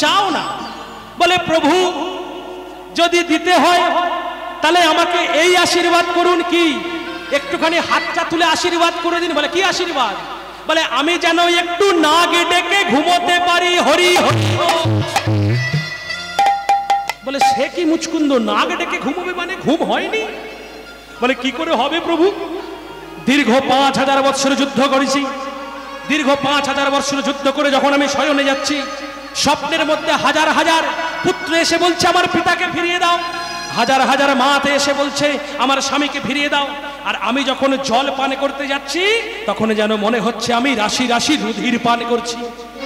চাও না। বলে প্রভু যদি দিতে হয় তাহলে আমাকে এই আশীর্বাদ করুন, কি একটুখানি হাতটা তুলে আশীর্বাদ করে দিন। বলে কি আশীর্বাদ? বলে আমি যেন একটু নাগ ডেকে ঘুমোতে পারি, হরি হরি। বলে সে কি মুচকুন্দ, নাগ ডেকে ঘুমোবে মানে ঘুম হয়নি? বলে কি করে হবে প্রভু? দীর্ঘ 5000 বৎসর যুদ্ধ করেছি, দীর্ঘ 5000 বৎসর যুদ্ধ করে যখন আমি শয়নে যাচ্ছি, স্বপ্নের মধ্যে হাজার হাজার পুত্র এসে বলছে আমার পিতাকে ফিরিয়ে দাও, হাজার হাজার মাতে এসে বলছে আমার স্বামীকে ফিরিয়ে দাও। আর আমি যখন জল পান করতে যাচ্ছি তখন যেন মনে হচ্ছে আমি রাশি রাশি রুধির পান করছি,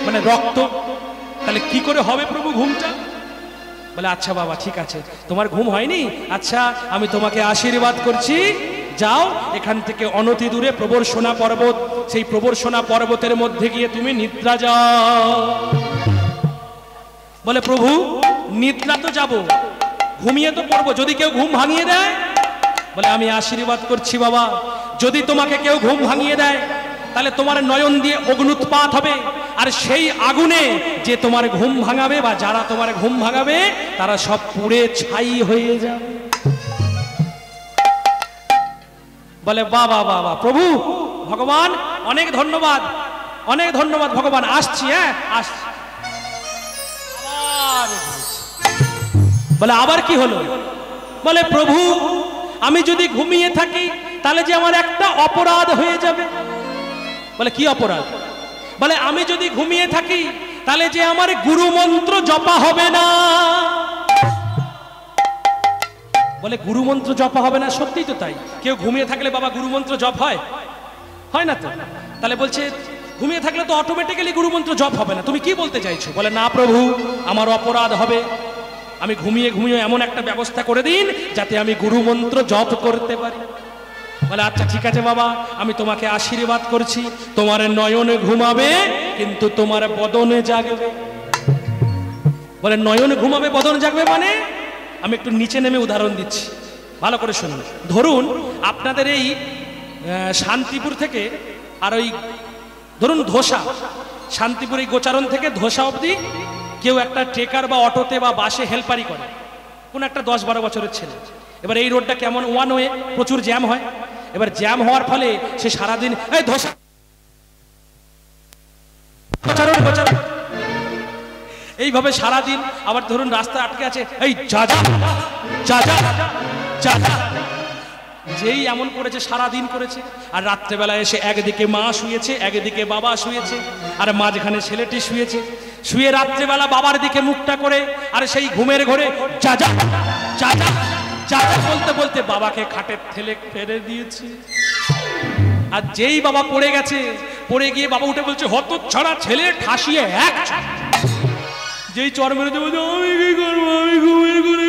মানে রক্ত। তাহলে কি করে হবে প্রভু ঘুমটা? বলে আচ্ছা বাবা ঠিক আছে, তোমার ঘুম হয়নি, আচ্ছা আমি তোমাকে আশীর্বাদ করছি, যাও এখান থেকে অনতি দূরে প্রবর্ষণা পর্বত, সেই প্রবর্ষণা পর্বতের মধ্যে গিয়ে তুমি নিদ্রা যাও। বলে প্রভু নিদ্রা তো যাব, ঘুমিয়ে তো পড়বো, যদি কেউ ঘুম ভাঙিয়ে দেয়? বলে আমি আশীর্বাদ করছি বাবা, যদি তোমাকে কেউ ঘুম ভাঙিয়ে দেয় তাহলে তোমার নয়ন দিয়ে অগ্নুৎপাত হবে, আর সেই আগুনে যে তোমার ঘুম ভাঙাবে বা যারা তোমার ঘুম ভাঙাবে তারা সব পুড়ে ছাই হয়ে যাবে। বলে বাবা বাবা প্রভু ভগবান অনেক ধন্যবাদ, অনেক ধন্যবাদ ভগবান, আসছি। হ্যাঁ আসছি। বলে আবার কি হলো? বলে প্রভু আমি যদি ঘুমিয়ে থাকি তাহলে যে আমার একটা অপরাধ হয়ে যাবে। বলে কি অপরাধ? বলে আমি যদি ঘুমিয়ে থাকি তাহলে যে আমার গুরু মন্ত্র জপা হবে না। বলে গুরু মন্ত্র জপা হবে না? সত্যিই তো তাই, কেউ ঘুমিয়ে থাকলে বাবা গুরু মন্ত্র জপ হয়? হয় না তো। তাহলে বলছে ঘুমিয়ে থাকলে তো অটোমেটিক্যালি গুরু মন্ত্র জপ হবে না, তুমি কি বলতে চাইছো? বলে না প্রভু আমার অপরাধ হবে, আমি ঘুমিয়ে ঘুমিয়ে এমন একটা ব্যবস্থা করে দিন যাতে আমি গুরু মন্ত্র জপ করতে পারি। বলে আচ্ছা ঠিক আছে বাবা, আমি তোমাকে আশীর্বাদ করছি, তোমার নয়নে ঘুমাবে কিন্তু তোমার বদনে জাগবে। বলে নয়নে ঘুমাবে বদন জাগবে মানে? আমি একটু নিচে নেমে উদাহরণ দিচ্ছি, ভালো করে শুনুন। ধরুন আপনাদের এই শান্তিপুর থেকে আর ওই ধরুন ধোসা, শান্তিপুর এই গোচারণ থেকে ধোসা অবধি কেউ একটা ট্রেকার বা অটোতে বা বাসে হেল্পারি করে, কোন একটা 10-12 বছরের ছেলে। এবার এই রোডটা কেমন ওয়ান ওয়ে, প্রচুর জ্যাম হয়। এবার জ্যাম হওয়ার ফলে সে সারাদিন এই ধোসা এইভাবে সারাদিন, আবার ধরুন রাস্তা আটকে আছে, এই যা যা যা যা যা যা, যেই এমন করেছে সারাদিন করেছে। আর রাত্রেবেলায় এসে একদিকে মা শুয়েছে, একদিকে বাবা শুয়েছে, আর মাঝখানে ছেলেটি শুয়েছে। শুয়ে রাত্রেবেলা বাবার দিকে মুখটা করে আর সেই ঘুমের ঘরে যা যা যা যা যা যা বলতে বলতে বাবাকে খাটের থেলে ফেলে দিয়েছে। আর যেই বাবা পড়ে গেছে, পড়ে গিয়ে বাবা উঠে বলছে হতচ্ছাড়া ছেলে, ঠাসিয়ে এক যেই চর মেরে দেবো, আমি কি করবো, আমি ঘুমের ঘরে।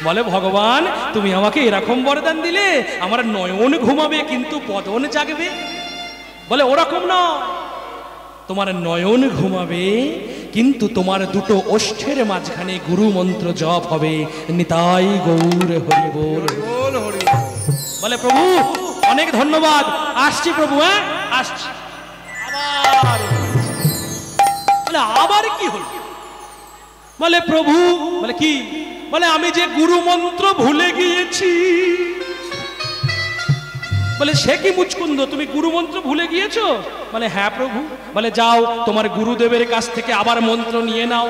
বলে ভগবান তুমি আমাকে এরকম বরদান দিলে, আমার নয়ন ঘুমাবে কিন্তু বদন জাগবে। বলে ওরকম নয়, তোমার নয়ন ঘুমাবে কিন্তু তোমার দুটো ওষ্ঠের মাঝখানে গুরু মন্ত্র জপ হবে, নিতাই গৌর হরি বল। বলে প্রভু অনেক ধন্যবাদ, আসছি প্রভু। হ্যাঁ আসছি। আবার বলে আবার কি হল? বলে প্রভু, বলে কি? বলে আমি যে গুরু মন্ত্র ভুলে গিয়েছি। বলে সে কি মুচকুন্দ, তুমি গুরু মন্ত্র ভুলে গিয়েছো? বলে হ্যাঁ প্রভু। বলে যাও তোমার গুরুদেবের কাছ থেকে আবার মন্ত্র নিয়ে নাও।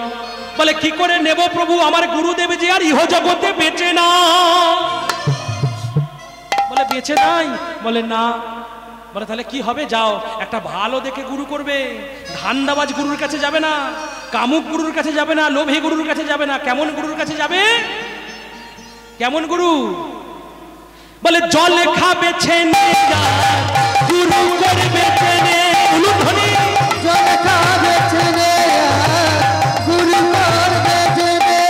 বলে কি করে নেব প্রভু, আমার গুরুদেব যে আর ইহ জগতে বেঁচে না। বলে বেঁচে নাই? বলে না। বলে তাহলে কি হবে? যাও একটা ভালো দেখে গুরু করবে, ধান্দাবাজ গুরুর কাছে যাবে না, কামুক গুরুর কাছে যাবে না, লোভী গুরুর কাছে যাবে না। কেমন গুরুর কাছে যাবে? কেমন গুরু? বলে জল খাবে ছেনে গুরু করবে চেনে। উলুধ্বনি। জল খাবে ছেনে গুরু করবে চেনে।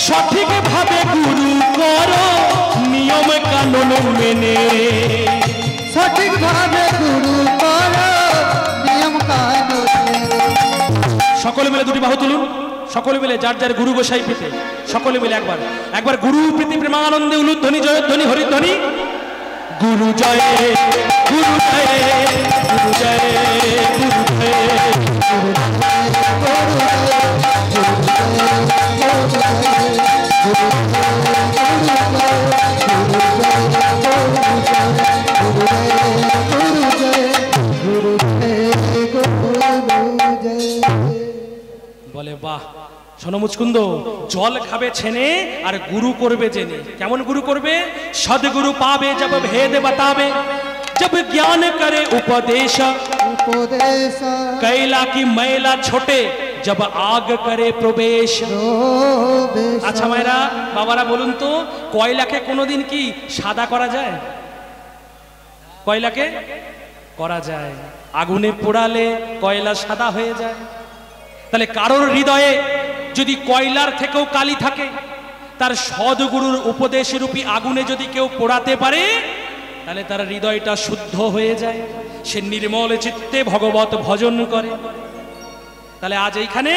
সঠিক ভাবে গুরু করো নিয়ম কানুন মেনে। সঠিক ভাবে গুরু করো নিয়ম কানুন মেনে। সকলে মিলে দুটি বাহু তুলুন, সকলে মিলে যার যার গুরু গোসাই পেতে সকলে মিলে একবার গুরু প্রীতি প্রেমানন্দে উলুধ্বনি জয়ধ্বনি হরিধ্বনি। গুরু জয় গুরু জয় গুরু জয় গুরু বলে বাহ। শোনো মুচকুন্দ, জল খাবে ছেনে আর গুরু করবে জেনে। কেমন গুরু করবে? সদগুরু পাবে जब भेद बतावे, जब ज्ञान करे उपदेश, उपदेश कैला की मैला छोटे जब आग करे प्रवेश। আচ্ছা মায়েরা বাবারা বলুন তো, কয়লাকে কোনোদিন কি সাদা করা যায়? কয়লাকে করা যায়, আগুনে পোড়ালে কয়লা সাদা হয়ে যায়। তাহলে কারোর হৃদয়ে যদি কয়লার থেকেও কালি থাকে, তার সদ্গুরুর উপদেশ রূপী আগুনে যদি কেউ পোড়াতে পারে, তাহলে তার হৃদয়টা শুদ্ধ হয়ে যায়, সে নির্মল চিত্তে ভগবত ভজন করে। তাহলে আজ এইখানে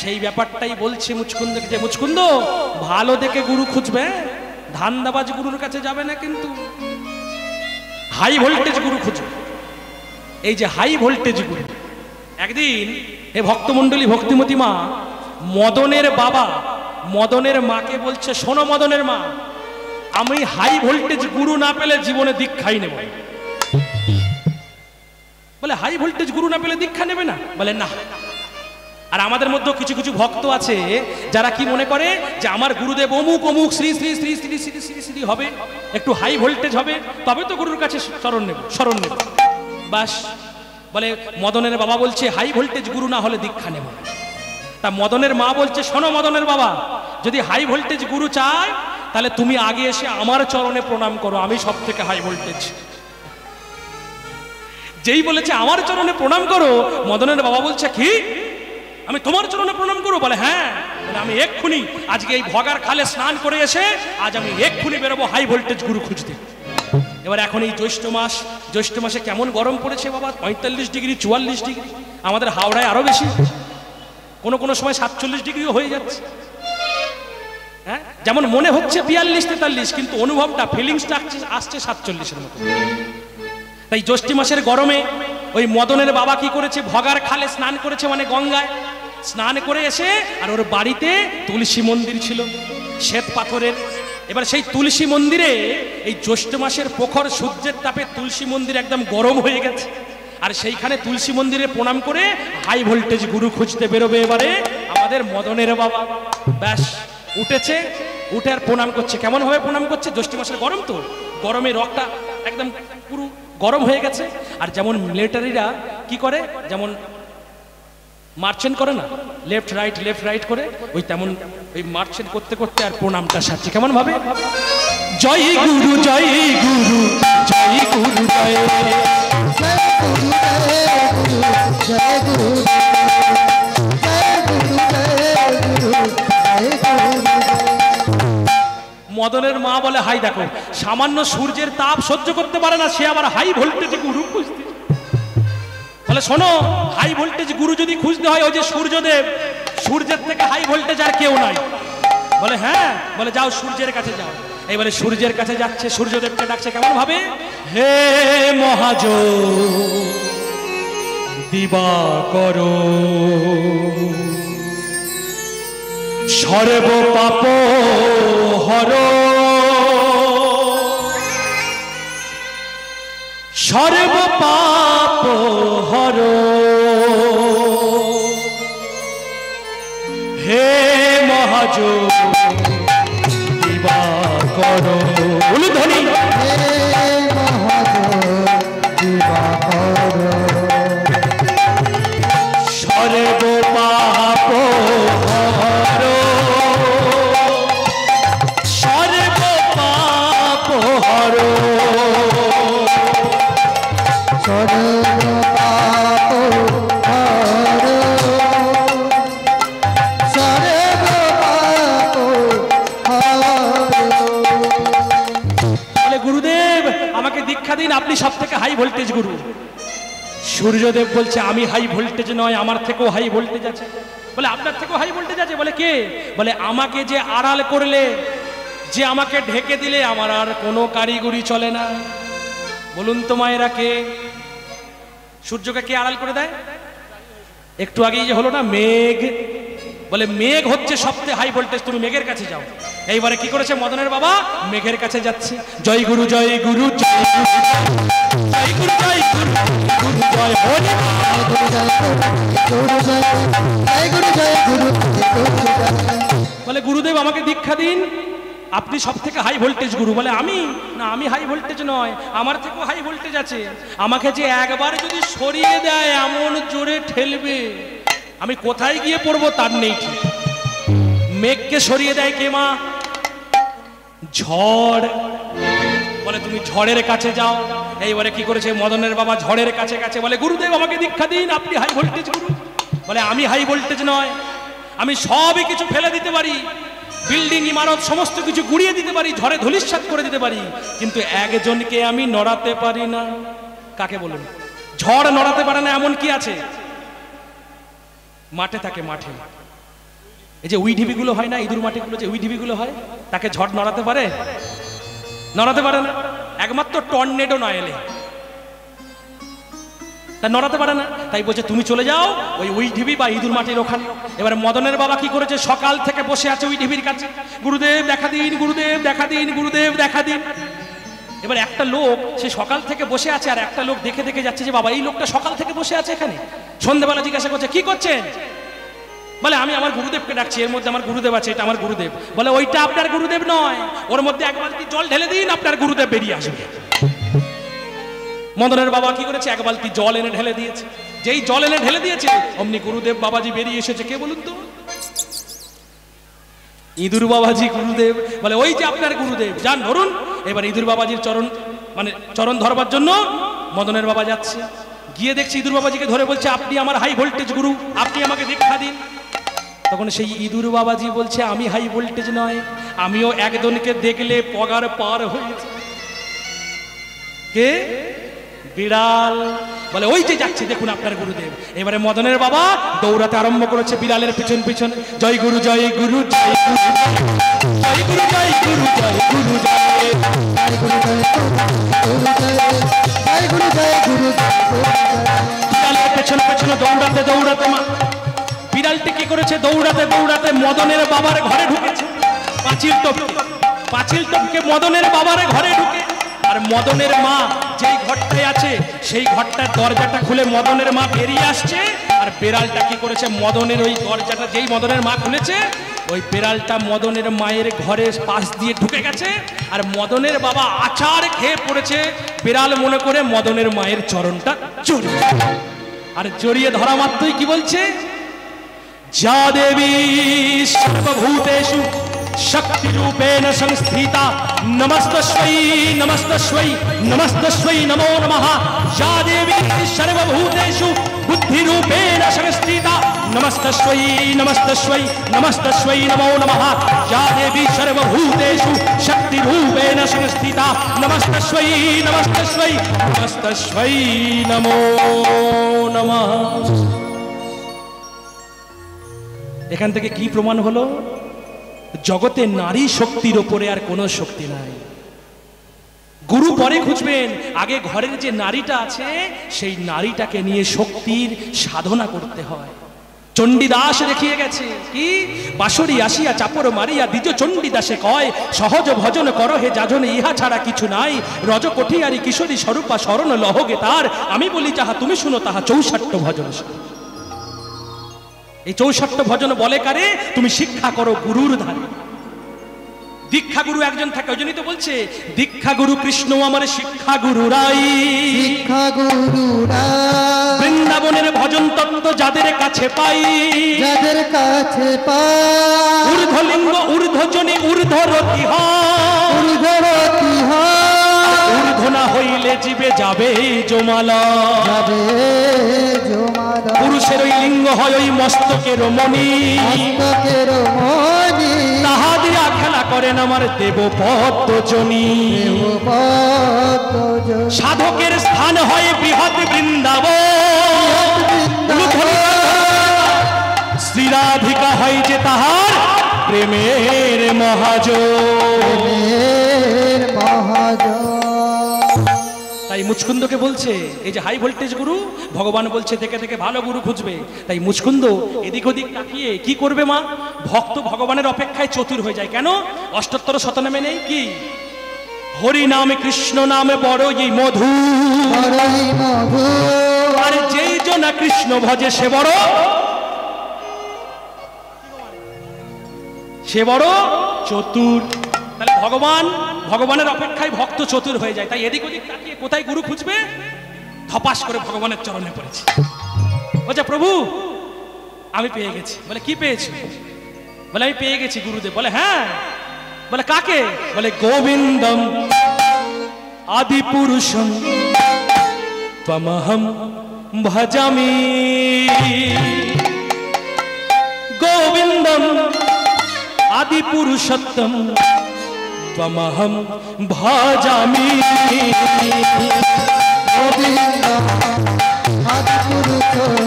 সেই ব্যাপারটাই বলছি মুচকুন্দকে, যে মুচকুন্দ ভালো দেখে গুরু খুঁজবে, ধান্দাবাজ গুরুর কাছে যাবে না, কিন্তু হাই ভোল্টেজ গুরু খুঁজবে। এই যে হাই ভোল্টেজ গুরু। একদিন এ ভক্তমণ্ডলী ভক্তিমতী মা মদনের বাবা মদনের মাকে বলছে, শোনো মদনের মা, আমি হাই ভোল্টেজ গুরু না পেলে জীবনে দীক্ষাই নেব। বলে হাই ভোল্টেজ গুরু না পেলে দীক্ষা নেবে না? বলে না। আর আমাদের মধ্যে কিছু কিছু ভক্ত আছে যারা কি মনে করে যে আমার গুরুদেব অমুক অমুক শ্রী শ্রী শ্রী শ্রী শ্রী শ্রী শ্রী হবে, একটু হাই ভোল্টেজ হবে, তবে তো গুরুর কাছে শরণ নেব। বাস। বলে মদনের বাবা বলছে হাই ভোল্টেজ গুরু না হলে দীক্ষা নেব। তা মদনের মা বলছে, শোনো মদনের বাবা, যদি হাই ভোল্টেজ গুরু চায় তাহলে তুমি আগে এসে আমার চরণে প্রণাম করো, আমি সব থেকে হাই ভোল্টেজ। যেই বলেছে আমার চরণে প্রণাম করো, মদনের বাবা বলছে কি আমি তোমার চরণে প্রণাম করো? বলে হ্যাঁ। আমি এক্ষুনি আজকে এই ভগার খালে স্নান করে এসে আজ আমি এক্ষুনি বেরোবো হাই ভোল্টেজ গুরু খুঁজতে। এবার এখন এই জ্যৈষ্ঠ মাসে কেমন গরম পড়েছে বাবা, 45 ডিগ্রি 44 ডিগ্রি, আমাদের হাওড়ায় আরো বেশি, কোনো সময় 47 ডিগ্রিও হয়ে যাচ্ছে। হ্যাঁ, যেমন মনে হচ্ছে 42-43, কিন্তু অনুভবটা ফিলিংসটা আসছে 47-এর মতো। তাই জ্যৈষ্ঠ মাসের গরমে ওই মদনের বাবা কি করেছে, ভগার খালে স্নান করেছে, মানে গঙ্গায় স্নান করে এসে, আর ওর বাড়িতে তুলসী মন্দির ছিল শ্বেত পাথরের। এবার সেই তুলসী মন্দিরে এই জ্যৈষ্ঠ মাসের প্রখর সূর্যের তাপে তুলসী মন্দির একদম গরম হয়ে গেছে, আর সেইখানে তুলসী মন্দিরে প্রণাম করে হাই ভোল্টেজ গুরু খুঁজতে বেরোবে এবারে আমাদের মদনের বাবা। ব্যাস, উঠেছে, উঠে আর প্রণাম করছে। কেমন ভাবে প্রণাম করছে? জ্যৈষ্ঠ মাসের গরম তো, গরমে রক্তটা একদম পুরো গরম হয়ে গেছে। আর যেমন মিলিটারিরা কি করে, যেমন মার্চেন্ট করে না, লেফট রাইট করে, ওই তেমন ওই মার্চেন্ট করতে করতে আর প্রণামটা সারছে। কেমন ভাবে? জয় গুরু জয় গুরু জয় গুরু জয় মদনের মা বলে হাই দেখো, সামান্য সূর্যের তাপ সহ্য করতে পারে না, সে আবার হাই ভোল্টেজ গুরু খুঁজতে। বলে শোনো, হাই ভোল্টেজ গুরু যদি খুঁজতে হয়, ওই যে সূর্যদেব, সূর্যের থেকে হাই ভোল্টেজ আর কেউ নাই। বলে হ্যাঁ। বলে যাও সূর্যের কাছে যাও। এইবারে সূর্যের কাছে যাচ্ছে, সূর্যদেবকে ডাকছে। কেমন ভাবে? হে মহাজ দিবাকর সর্ব পাপ হর, সর্ব পাপ হর, হে মহাজ দিবাকর। উলুধ্বনি। হে মহাজ দিবাকর সর্ব পাপ হর, সর্ব পাপ হর, দীক্ষা দিন, আপনি সব থেকে হাই ভোল্টেজ গুরু। সূর্যদেব বলছে আমি হাই ভোল্টেজ নয়, আমার থেকেও হাই ভোল্টেজ আছে। বলে আপনার থেকেও হাই ভোল্টেজ আছে? বলে কে? বলে আমাকে যে আড়াল করলে, যে আমাকে ঢেকে দিলে, আমার আর কোনো কারিগরি চলে না। বলুন তো মায়েরা, কে? সূর্যকে কে আড়াল করে দেয়? একটু আগেই যে হলো না, মেঘ। বলে মেঘ হচ্ছে সবচেয়ে হাই ভোল্টেজ, তুমি মেঘের কাছে যাও। এইবারে কি করেছে মদনের বাবা? মেঘের কাছে যাচ্ছে। জয় গুরু জয় গুরু জয় গুরু জয় গুরু, গুরু জয় হরি। বলে গুরুদেব আমাকে দীক্ষা দিন, আপনি সব থেকে হাই ভোল্টেজ গুরু। বলে আমি না, আমি হাই ভোল্টেজ নয়, আমার থেকেও হাই ভোল্টেজ আছে। আমাকে যে একবার যদি সরিয়ে দেয় এমন জোরে ঠেলবে, আমি কোথায় গিয়ে পড়বো তার নেই ঠিক। মেঘকে সরিয়ে দেয় কে মা? ঝড়। বলে তুমি ঝড়ের কাছে যাও। এইবারে কি করেছে মদনের বাবা? ঝড়ের কাছে কাছে বলে গুরুদেব আমাকে দীক্ষা দিন, আপনি হাই ভোল্টেজ গুরু। বলে আমি হাই ভোল্টেজ নয়, আমি সবই কিছু ফেলে দিতে পারি, বিল্ডিং ইমারত সমস্ত কিছু গুড়িয়ে দিতে পারি, ঝড়ে ধূলিসাৎ করে দিতে পারি, কিন্তু একজনকে আমি নড়াতে পারি না। কাকে বলুন? ঝড় নড়াতে পারে না এমন কি আছে? মাঠে থাকে, মাঠে এই যে উইঢিবিগুলো হয় না, ইঁদুর মাটিগুলো যে উইঢিবিগুলো হয়, তাকে ঝড় নড়াতে পারে? নড়াতে পারে না। একমাত্র টর্নেডো না এলে তা নড়াতে পারে না। তাই বলছে তুমি চলে যাও ওই উইঢিবি বা ইঁদুর মাটির ওখানে। এবার মদনের বাবা কি করেছে? সকাল থেকে বসে আছে উইঢিবির কাছে, গুরুদেব দেখা দিন, গুরুদেব দেখা দিন, গুরুদেব দেখা দিন। এবার একটা লোক সে সকাল থেকে বসে আছে, আর একটা লোক দেখে দেখে যাচ্ছে যে বাবা এই লোকটা সকাল থেকে বসে আছে এখানে। সন্ধ্যাবেলা জিজ্ঞাসা করছে কি করছেন? বলে আমি আমার গুরুদেবকে ডাকছি, এর মধ্যে আমার গুরুদেব আছে, এটা আমার গুরুদেব। বলে ওইটা আপনার গুরুদেব নয়, ওর মধ্যে এক বালতি জল ঢেলে দিন, আপনার গুরুদেব বেরিয়ে আসবে। মদনের বাবা কি করেছে? এক বালতি জল এনে ঢেলে দিয়েছে। যেই জল এনে ঢেলে দিয়েছে অমনি গুরুদেব বাবাজি বেরিয়ে এসেছে। কে বলুন তো? ইঁদুর বাবাজি গুরুদেব। বলে ওই যে আপনার গুরুদেব, যান ধরুন। এবার ইঁদুর বাবাজির চরণ চরণ ধরবার জন্য মদনের বাবা যাচ্ছে। গিয়ে দেখছি ইঁদুর বাবাজিকে ধরে বলছে আপনি আমার হাই ভোল্টেজ গুরু, আপনি আমাকে দীক্ষা দিন। তখন সেই ইঁদুর বাবাজি বলছে আমি হাই ভোল্টেজ নয়, আমিও একজনকে দেখলে পগার পার হয়েছে। কে? বিড়াল। বলে ওই যে যাচ্ছে দেখুন আপনার গুরুদেব। এবারে মদনের বাবা দৌড়াতে আরম্ভ করেছে বিড়ালের পিছন পিছন। জয় গুরু জয় গুরু জয় গুরু জয় গুরু জয় গুরু জয় গুরু বিড়ালের পেছনে পেছনে দৌড়াতে দৌড়াতে বিড়ালটি কি করেছে? দৌড়াতে দৌড়াতে মদনের বাবার ঘরে ঢুকেছে। পাঁচিল টপকে মদনের বাবার ঘরে ঢুকে, আর মদনের মা যেই ঘরটায় আছে সেই ঘরটার দরজাটা খুলে মদনের মা বেরিয়ে আসছে। আর বেড়ালটা কি করেছে? মদনের ওই দরজাটা যেই মদনের মা খুলেছে, ওই বেড়ালটা মদনের মায়ের ঘরের পাশ দিয়ে ঢুকে গেছে। আর মদনের বাবা আচার খেয়ে পড়েছে। বেড়াল মনে করে মদনের মায়ের চরণটা জড়িয়ে, আর জড়িয়ে ধরা মাত্রই কি বলছে? যা দেবী সর্বভূতেষু शक्ति रूपेण संस्थिता नमस्तस्मै नमस्तस्मै नमस्तस्मै नमो नमः। या देवी सर्वभूतेषु बुद्धि रूपेण संस्थिता नमस्तस्मै नमस्तस्मै नमस्तस्मै नमो नमः। या देवी सर्वभूतेषु शक्ति रूपेण संस्थिता नमस्तस्मै नमस्तस्मै नमस्तस्मै नमो नमः। এখান থেকে কি প্রমাণ হলো? জগতে নারী শক্তির ওপরে আর কোনো শক্তি নাই। গুরু পরে খুঁজবেন, আগে ঘরের যে নারীটা আছে সেই নারীটাকে নিয়ে শক্তির সাধনা করতে হয়। চণ্ডীদাস দেখিয়ে গেছে কি? বাঁশরি আসিয়া চাপর মারিয়া দ্বিজ চণ্ডীদাসে কয়, সহজ ভজন কর হে যাজন, ইহা ছাড়া কিছু নাই। রজ কঠিয়ারি কিশোরী স্বরূপা শরণ লহগে তার, আমি বলি যাহা তুমি শুনো তাহা 64 ভজন। এই 64 ভজন বলে কারে? তুমি শিক্ষা করো গুরুর ধারে। দীক্ষা গুরু একজন থাকে, ওই জন্যই তো বলছে দীক্ষা গুরু কৃষ্ণ আমার শিক্ষা গুরু রাই। শিক্ষা গুরু রাই বৃন্দাবনের ভজন তত্ত্ব যাদের কাছে পাই, যাদের কাছে পাই, ঊর্ধ্বলিঙ্গ ঊর্ধ্বজনে ঊর্ধ্বরতি হয়, ঊর্ধ্বরতি হয়, ঊর্ধ্ব না হইলে জীবে যাবে জমালা, যাবে জমালা। পুরুষের ওই লিঙ্গ হয় ওই মস্তকের মণি, মস্তকের মণি, তাহাদের খেলা করেন আমার দেবপদ্মজনী। সাধকের স্থান হয় বৃহৎ বৃন্দাবন, শ্রীরাধিকা হয় যে তাহার প্রেমের মহাজন। তাই মুচকুন্দকে বলছে, এই যে হাই ভোল্টেজ গুরু, ভগবান বলছে দেখে দেখে ভালো গুরু খুঁজবে। তাই মুচকুন্দ এদিক ওদিক তাকিয়ে কি করবে মা? ভক্ত ভগবানের অপেক্ষায় চতুর হয়ে যায়। কেন? অষ্টোত্তর শতনামে নেই কি? হরি নামে কৃষ্ণ নামে বড়ই মধু, আর যেই জনা কৃষ্ণ ভজে সে বড় চতুর। তাহলে ভগবানের অপেক্ষায় ভক্ত চতুর হয়ে যায়। তাই এদিক ওদিক তাকিয়ে কোথায় গুরু খুঁজবে? ধপাস করে ভগবানের চরণে পড়েছে। বলছে প্রভু আমি পেয়ে গেছি। বলে কি পেয়েছি? বলে আমি পেয়ে গেছি গুরুদেব। বলে হ্যাঁ। বলে কাকে? বলে গোবিন্দম আদি পুরুষম ত্বমহম ভজামি। গোবিন্দম আদি পুরুষোত্তম ত্বমহম ভজামি। গোবিন্দম আদি পুরুষোত্তম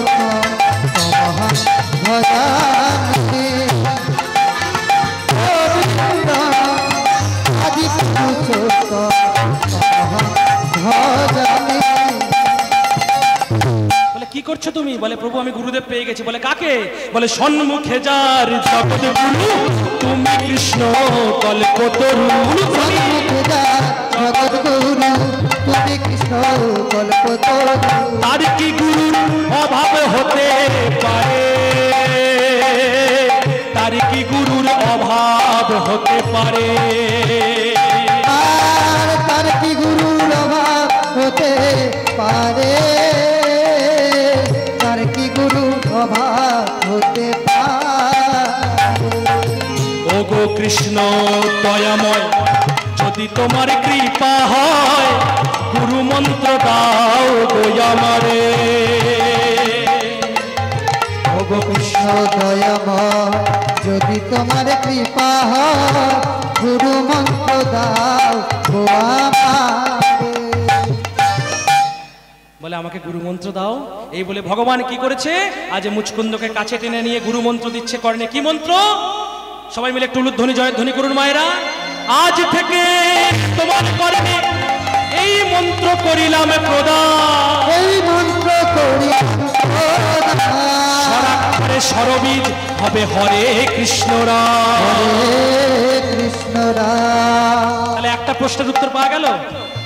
ত্বমহম ভজামি। গোবিন্দম আদি পুরুষোত্তম ত্বমহম ভজামি। বলে কি করছো তুমি? বলে প্রভু আমি গুরুদেব পেয়ে গেছি। বলে কাকে? বলে সম্মুখে যার জগৎ গুরু তুমি কৃষ্ণ কল্পতরু। জগৎ গুরু তুমি কৃষ্ণ কল্পতরু। তার কি গুরুর অভাব হতে পারে? তার কি গুরুর অভাব হতে পারে? আর তার কি গুরুর অভাব হতে পারে? তার কি গুরুর অভাব হতে পারে? ওগো কৃষ্ণ দয়াময়, যদি তোমার কৃপা হয় গুরু মন্ত্র দাও গো আমারে। ওগো কৃষ্ণ দয়াময়, যদি তোমার কৃপা হয় গুরু মন্ত্র দাও গো আমারে। বলে আমাকে গুরু মন্ত্র দাও। এই বলে ভগবান কি করেছে? আজ মুচকুন্দকে কাছে টেনে নিয়ে গুরু মন্ত্র দিচ্ছে কর্ণে। কি মন্ত্র? সবাই মিলে একটু উলুধ্বনি জয়ধ্বনি করুন মায়েরা। আজ থেকে তোমার কর্ণে এই মন্ত্র করিলাম প্রদান। এই মন্ত্র করিলাম প্রদান। স্বরাক্ষরে স্বরবীজ হবে হরে কৃষ্ণ রাম। হরে কৃষ্ণ রাম। তাহলে একটা প্রশ্নের উত্তর পাওয়া গেল।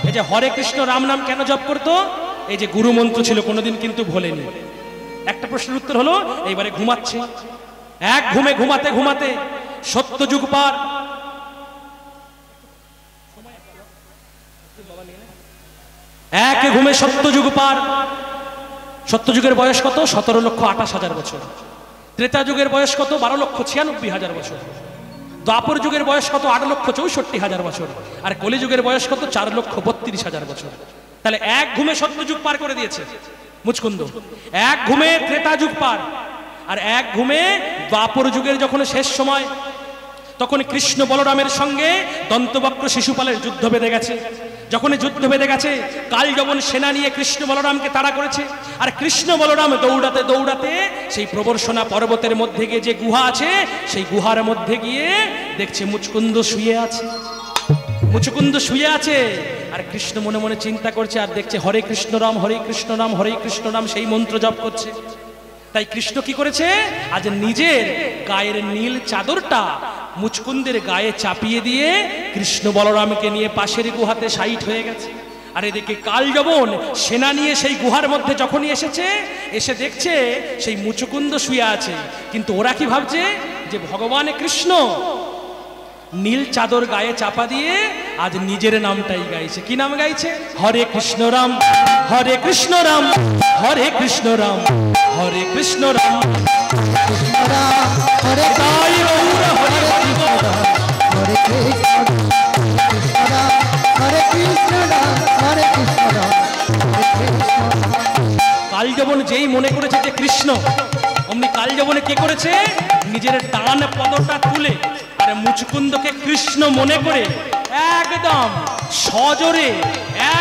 এই যে হরে কৃষ্ণ রাম নাম কেন জপ করতো? এই যে গুরু মন্ত্র ছিল, কোনোদিন কিন্তু ভোলেনি। একটা প্রশ্নের উত্তর হলো এইবারে ঘুমাচ্ছে। এক ঘুমে ঘুমাতে ঘুমাতে সত্যযুগ পার। এক ঘুমে সত্যযুগ পার। সত্যযুগের বয়স কত? 17,28,000 বছর। ত্রেতা যুগের বয়স কত? 12,96,000 বছর। দ্বাপর যুগের বয়স কত? 8,64,000 বছর। আর কলিযুগের বয়স কত? 4,32,000 বছর। তাহলে এক ঘুমে সত্যযুগ পার করে দিয়েছে মুচকুন্দ। এক ঘুমে ত্রেতা যুগ পার, আর এক ঘুমে দ্বাপর যুগের যখন শেষ সময়, তখন কৃষ্ণ বলরামের সঙ্গে দন্তবক্র শিশুপালের যুদ্ধ বেঁধে গেছে। যখন যুদ্ধ বেঁধে গেছে, কাল যবন সেনা নিয়ে কৃষ্ণ বলরামকে তাড়া করেছে। আর কৃষ্ণ বলরাম দৌড়াতে দৌড়াতে সেই প্রবর্ষণা পর্বতের মধ্যে গিয়ে যে গুহা আছে, সেই গুহার মধ্যে গিয়ে দেখছে মুচকুন্দ শুয়ে আছে। মুচকুন্দ শুয়ে আছে, আর কৃষ্ণ মনে মনে চিন্তা করছে, আর দেখছে হরে কৃষ্ণ রাম হরে কৃষ্ণ রাম হরে কৃষ্ণ রাম, সেই মন্ত্র জপ করছে। তাই কৃষ্ণ কি করেছে? আজ নিজের গায়ের নীল চাদরটা মুচকুন্দের গায়ে চাপিয়ে দিয়ে কৃষ্ণ বলরামকে নিয়ে পাশের গুহাতে সাইট হয়ে গেছে। আর এদিকে কাল যবন সেনা নিয়ে সেই গুহার মধ্যে যখনই এসেছে, এসে দেখছে সেই মুচকুন্দ শুয়ে আছে। কিন্তু ওরা কি ভাবছে? যে ভগবান কৃষ্ণ নীল চাদর গায়ে চাপা দিয়ে আজ নিজের নামটাই গাইছে। কি নাম গাইছে? হরে কৃষ্ণ রাম হরে কৃষ্ণ রাম হরে কৃষ্ণ রাম হরে কৃষ্ণ রাম কৃষ্ণ রাম হরে তাই রহুরা হরে কৃষ্ণ রাম হরে কৃষ্ণ রাম হরে কৃষ্ণ রাম হরে কৃষ্ণ রাম হরে কৃষ্ণ রাম। কাল যবন যেই মনে করেছে যে কৃষ্ণ, অমনি কাল যবনে কে করেছে? নিজের ডান পদটা তুলে আর মুচকুন্দকে কৃষ্ণ মনে করে একদম সজোরে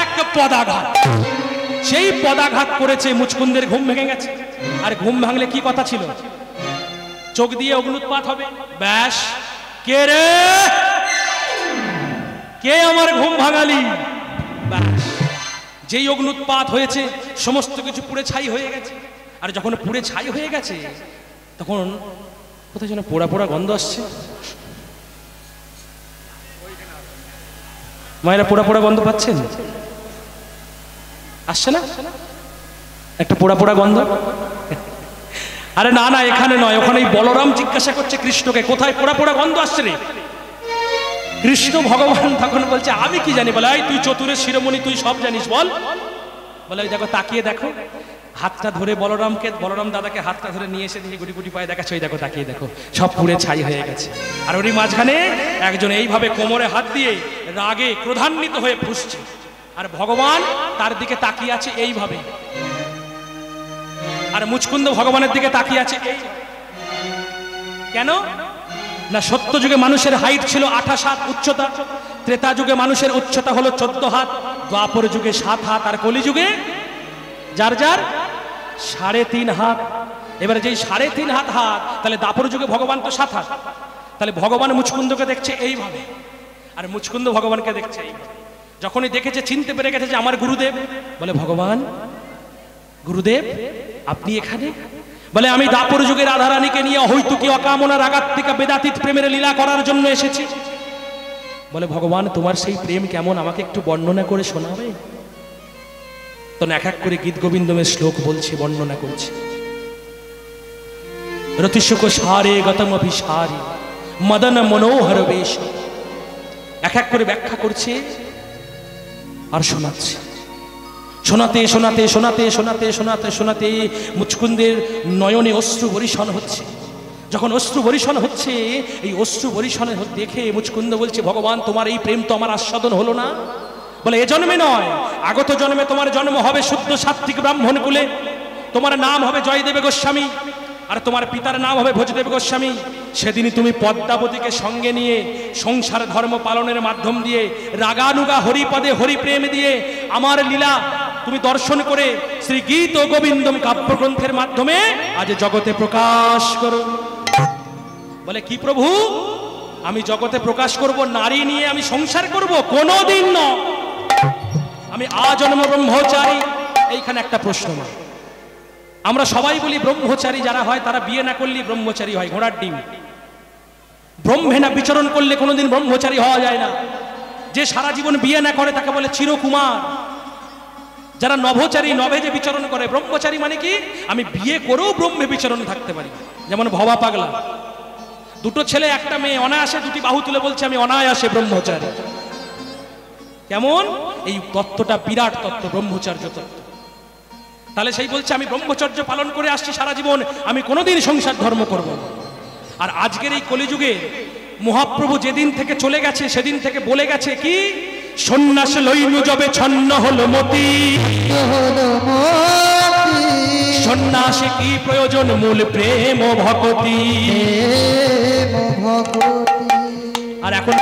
এক পদাঘাত, সেই পদাঘাত করেছে, মুচকুন্দের ঘুম ভেঙে গেছে। আর ঘুম ভাঙলে কি কথা ছিল? চোখ দিয়ে অগ্নুৎপাত হবে, ব্যাস। কে রে, কে আমার ঘুম ভাঙালি? ব্যাস, যেই অগ্নুৎপাত হয়েছে সমস্ত কিছু পুড়ে ছাই হয়ে গেছে। আর যখন পুড়ে ছাই হয়ে গেছে তখন কোথায় যেন পোড়া পোড়া গন্ধ আসছে। মায়েরা পোড়া পোড়া গন্ধ পাচ্ছেন? আসছে না একটা পোড়া পোড়া গন্ধ? আরে না না, এখানে নয়, ওখানে বলরাম জিজ্ঞাসা করছে কৃষ্ণকে, কোথায় পোড়া পোড়া গন্ধ আসছে রে? কৃষ্ণ ভগবান তখন বলছে আমি কি জানি। বলে তুই চতুরের শিরোমণি, তুই সব জানিস, বল। বলে ওই দেখো, তাকিয়ে দেখো। হাতটা ধরে বলরাম দাদাকে হাতটা ধরে নিয়ে এসে দিয়ে গুটি গুটি পায়ে দেখাচ্ছে, ওই দেখো, তাকিয়ে দেখো, সব পুড়ে ছাই হয়ে গেছে। আর ওরই মাঝখানে একজন এইভাবে কোমরে হাত দিয়ে রাগে ক্রোধান্বিত হয়ে ফুঁসছে, আর ভগবান তার দিকে তাকিয়ে আছে এইভাবে। আর মুচকুন্দ ভগবানের দিকে তাকিয়ে আছে এই। কেন না, সত্য যুগে মানুষের হাইট ছিল 28 হাত উচ্চতা, ত্রেতা যুগে মানুষের উচ্চতা হলো 14 হাত, দ্বাপর যুগে 7 হাত, আর কলি যুগে যার যার 3.5 হাত। এবারে যেই 3.5 হাত, তাহলে দ্বাপর যুগে ভগবান তো 7 হাত, তাহলে ভগবান মুচকুন্দকে দেখছে এইভাবে, আর মুচকুন্দ ভগবানকে দেখছে এইভাবে। যখনই দেখেছে, চিনতে পেরে গেছে যে আমার গুরুদেব। বলে ভগবান, গুরুদেব আপনি এখানে? বলে আমি দ্বাপর যুগের রাধারানীকে নিয়ে হইতুকি অকামনা রাগাত্মিকা বেদাতীত প্রেমের লীলা করার জন্য এসেছি। বলে ভগবান তোমার সেই প্রেম কেমন, আমাকে একটু বর্ণনা করে শোনাবে? তো এক এক করে গীত গোবিন্দমের শ্লোক বলছে, বর্ণনা করছে। রতিশুক সারে গতম অভিসারে মদন মনোহর বেশ, এক এক করে ব্যাখ্যা করছে আর শোনাচ্ছে। শোনাতে শোনাতে শোনাতে শোনাতে শোনাতে শোনাতে মুচকুন্দের নয়নে অশ্রু বরিশন হচ্ছে। যখন অশ্রু বরিশন হচ্ছে, এই অশ্রু বরিশন দেখে মুচকুন্দ বলছে ভগবান তোমার এই প্রেম তো আমার আস্বাদন হলো না। বলে এ জন্মে নয়, আগত জন্মে তোমার জন্ম হবে শুদ্ধ সাত্ত্বিক ব্রাহ্মণ কুলে, তোমার নাম হবে জয়দেব গোস্বামী, আর তোমার পিতার নাম হবে ভোজদেব গোস্বামী। সেদিনই তুমি পদ্মাবতীকে সঙ্গে নিয়ে সংসার ধর্ম পালনের মাধ্যম দিয়ে রাগানুগা হরিপদে হরিপ্রেম দিয়ে আমার লীলা তুমি দর্শন করে শ্রী গীত ও গোবিন্দম কাব্যগ্রন্থের মাধ্যমে আজ জগতে প্রকাশ করো। বলে কি প্রভু, আমি জগতে প্রকাশ করব, নারী নিয়ে আমি সংসার করব? কোনোদিন নয়, আমি আজন্ম ব্রহ্মচারী। এইখানে একটা প্রশ্ন, আমরা সবাই বলি ব্রহ্মচারী যারা হয় তারা বিয়ে না করলে ব্রহ্মচারী হয়, ঘোড়ার ডিম। ব্রহ্মে না বিচরণ করলে কোনোদিন ব্রহ্মচারী হওয়া যায় না। যে সারা জীবন বিয়ে না করে তাকে বলে চিরকুমার। যারা নভোচারী, নভে যে বিচরণ করে, ব্রহ্মচারী মানে কি, আমি বিয়ে করেও ব্রহ্মে বিচরণ থাকতে পারি। যেমন ভবা পাগলা, দুটো ছেলে একটা মেয়ে, অনায়াসে দুটি বাহু তুলে বলছে আমি অনায়াসে ব্রহ্মচারী। কেমন এই তত্ত্বটা, বিরাট তত্ত্ব, ব্রহ্মচর্য তত্ত্ব। তাহলে সেই বলছে আমি ব্রহ্মচর্য পালন করে আসছি সারা জীবন, আমি কোনোদিন সংসার ধর্ম করব না। আর আজকের এই কলিযুগে মহাপ্রভু যেদিন থেকে চলে গেছে সেদিন থেকে বলে গেছে কি, সন্ন্যাস লইনু যবে ছন্ন হলো মতি, সন্ন্যাসে কি প্রয়োজন, মূল প্রেম ও ভক্তি। আর এখন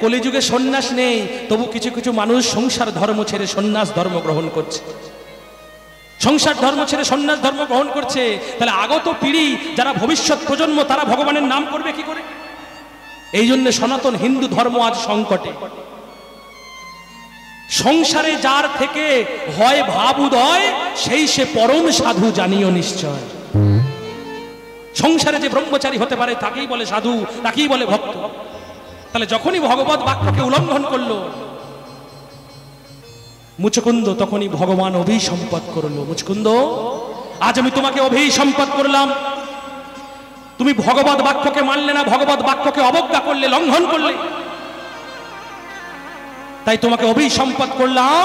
কলিযুগে সন্ন্যাস নেই, তবু কিছু কিছু মানুষ সংসার ধর্ম ছেড়ে সন্ন্যাস ধর্ম গ্রহণ করছে। সংসার ধর্ম ছেড়ে সন্ন্যাস ধর্ম গ্রহণ করছে, তাহলে আগত পিঢ়ি যারা ভবিষ্যৎ প্রজন্ম তারা ভগবানের নাম করবে কি করে? এই জন্য সনাতন হিন্দু ধর্ম আজ সংকটে। সংসারে যার থেকে হয় ভাব উদয়, সেই সে পরম সাধু জানিও নিশ্চয়। সংসারে যে ব্রহ্মচারী হতে পারে তাকেই বলে সাধু, তাকেই বলে ভক্ত। তাহলে যখনই ভগবত বাক্যকে উল্লঙ্ঘন করলো মুচকুন্দ, তখনই ভগবান অভিসম্পদ করলো। মুচকুন্দ, আজ আমি তোমাকে অভিসম্পদ করলাম, তুমি ভগবত বাক্যকে মানলে না, ভগবত বাক্যকে অবজ্ঞা করলে, লঙ্ঘন করলে, তাই তোমাকে অভিসম্পদ করলাম।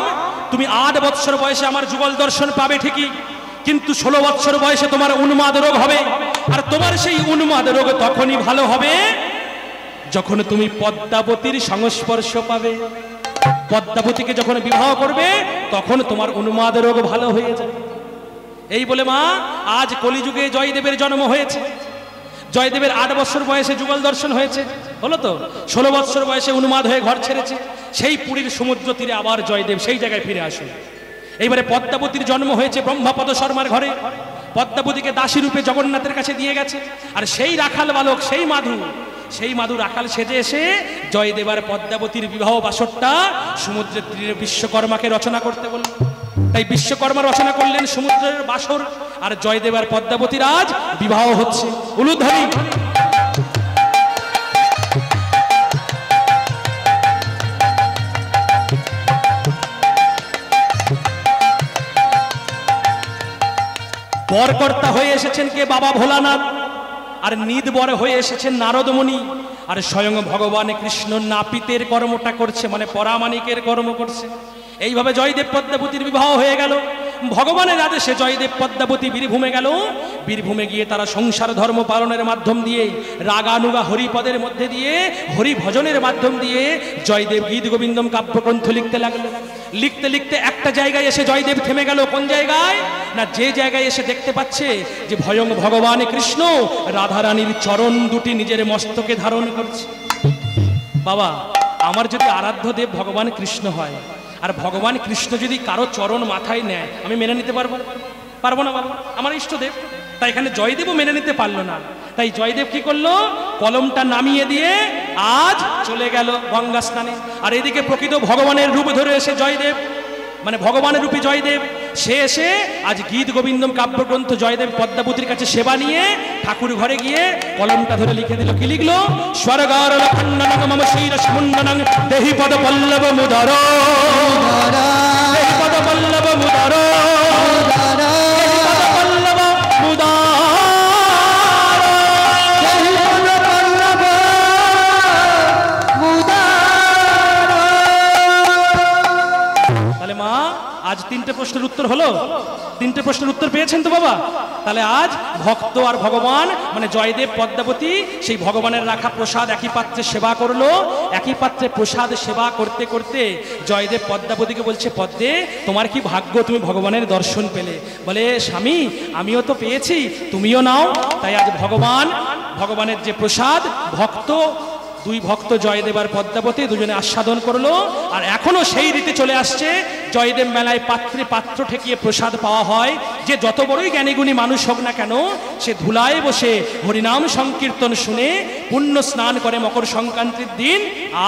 তুমি 8 বৎসর বয়সে আমার যুগল দর্শন পাবে ঠিকই, কিন্তু 16 বৎসর বয়সে তোমার উন্মাদ রোগ হবে। আর তোমার সেই উন্মাদ রোগ তখনই ভালো হবে যখন তুমি পদ্মাবতীর সংস্পর্শ পাবে। পদ্মাবতীকে যখন বিবাহ করবে তখন তোমার উন্মাদ রোগ ভালো হয়ে যাবে। এই বলে মা, আজ কলিযুগে জয়দেবের জন্ম হয়েছে। জয়দেবের 8 বছর বয়সে যুগল দর্শন হয়েছে, হলো তো। 16 বছর বয়সে উন্মাদ হয়ে ঘর ছেড়েছে। সেই পুরীর সমুদ্র তীরে আবার জয়দেব সেই জায়গায় ফিরে আসেন। এইবারে পদ্মাবতীর জন্ম হয়েছে ব্রহ্মাপদ শর্মার ঘরে। পদ্মাবতীকে দাসী রূপে জগন্নাথের কাছে দিয়ে গেছে। আর সেই রাখাল বালক, সেই মাধু রাখাল সেজে এসে জয়দেব আর পদ্মাবতীর বিবাহ বাসরটা সমুদ্রের তীরে বিশ্বকর্মাকে রচনা করতে বলল। তাই বিশ্বকর্মা রচনা করলেন সমুদ্রের বাসর, আর জয়দেব আর পদ্মাবতীর আজ বিবাহ হচ্ছে। উলুধ্বনি। বরকর্তা হয়ে এসেছেন কে? বাবা ভোলানাথ। আর নিদ বরে হয়ে এসেছেন নারদমণি। আর স্বয়ং ভগবান কৃষ্ণ নাপিতের কর্মটা করছে, মানে পরামানিকের কর্ম করছে। এইভাবে জয়দেব পদ্মাবতীর বিবাহ হয়ে গেল। ভগবানের আদেশে জয়দেব পদ্মাবতী বীরভূমে গেল। বীরভূমে গিয়ে তারা সংসার ধর্ম পালনের মাধ্যম দিয়ে, রাগানুগা হরিপদের মধ্যে দিয়ে, হরি ভজনের মাধ্যম দিয়ে জয়দেব গীত গোবিন্দম কাব্যগ্রন্থ লিখতে লাগলো। লিখতে লিখতে একটা জায়গায় এসে জয়দেব থেমে গেল। কোন জায়গায়? না, যে জায়গায় এসে দেখতে পাচ্ছে যে ভয়ং ভগবান কৃষ্ণ রাধারানীর চরণ দুটি নিজের মস্তকে ধারণ করছে। বাবা, আমার যদি আরাধ্য দেব ভগবান কৃষ্ণ হয়, আর ভগবান কৃষ্ণ যদি কারো চরণ মাথায় নেয়, আমি মেনে নিতে পারবো না বাবা, আমার ইষ্টদেব। তাই এখানে জয়দেবও মেনে নিতে পারলো না। তাই জয়দেব কি করলো? কলমটা নামিয়ে দিয়ে আজ চলে গেল গঙ্গা স্নানে। আর এদিকে প্রকৃত ভগবানের রূপ ধরে এসে জয়দেব, মানে ভগবানের রূপে জয়দেব, সে এসে আজ গীত গোবিন্দম কাব্যগ্রন্থ জয়দেব পদ্মাবতীর কাছে সেবা নিয়ে ঠাকুর ঘরে গিয়ে কলমটা ধরে লিখে দিল। কি লিখলো? স্বর্গার খণ্ডনং মম শিরস মুণ্ডনং দেহি পদ পল্লব মুদর, দেহি পদ পল্লব মুদর, দেহি পদ পল্লব মুদর। তাহলে মা, আজ 3টে প্রশ্নের উত্তর হলো। 3টে প্রশ্নের উত্তর পেয়েছেন তো বাবা? তাহলে আজ ভক্ত আর ভগবান, মানে জয়দেব পদ্মাবতী সেই ভগবানের রাখা প্রসাদ একই পাত্রে সেবা করলো। একই পাত্রে প্রসাদ সেবা করতে করতে জয়দেব পদ্মাবতীকে বলছে, পদ্মে তোমার কি ভাগ্য, তুমি ভগবানের দর্শন পেলে। বলে, স্বামী আমিও তো পেয়েছি, তুমিও নাও। তাই আজ ভগবানের যে প্রসাদ, দুই ভক্ত জয়দেব আর পদ্মাবতী দুজনে আস্বাদন করলো। আর এখনো সেই রীতি চলে আসছে, জয়দেব মেলায় পাত্রে পাত্র ঠেকিয়ে প্রসাদ পাওয়া হয়। যে যত বড়ই জ্ঞানীগুণী মানুষ হোক না কেন, সে ধুলায় বসে হরিনাম সংকীর্তন শুনে পুণ্য স্নান করে মকর সংক্রান্তির দিন।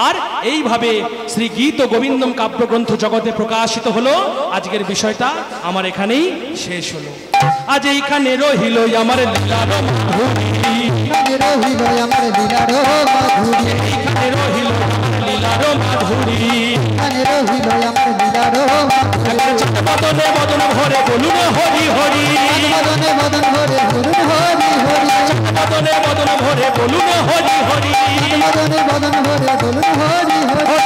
আর এইভাবে শ্রী গীত গোবিন্দম কাব্যগ্রন্থ জগতে প্রকাশিত হলো। আজকের বিষয়টা আমার এখানেই শেষ হলো। আজ এইখানে রহিল আমার লীলার মাধুরী, রহিল আমার লীলার মাধুরী, এইখানে রহিল লীলার মাধুরী, রহিল আমার লীলার মাধুরী। বদনে বদন ভরে বলুন হরি হরি, বদনে বদন ভরে বলুন হরি হরি, বদনে বদন ভরে বলুন হরি হরি, বদনে বদন ভরে বলুন হরি হরি।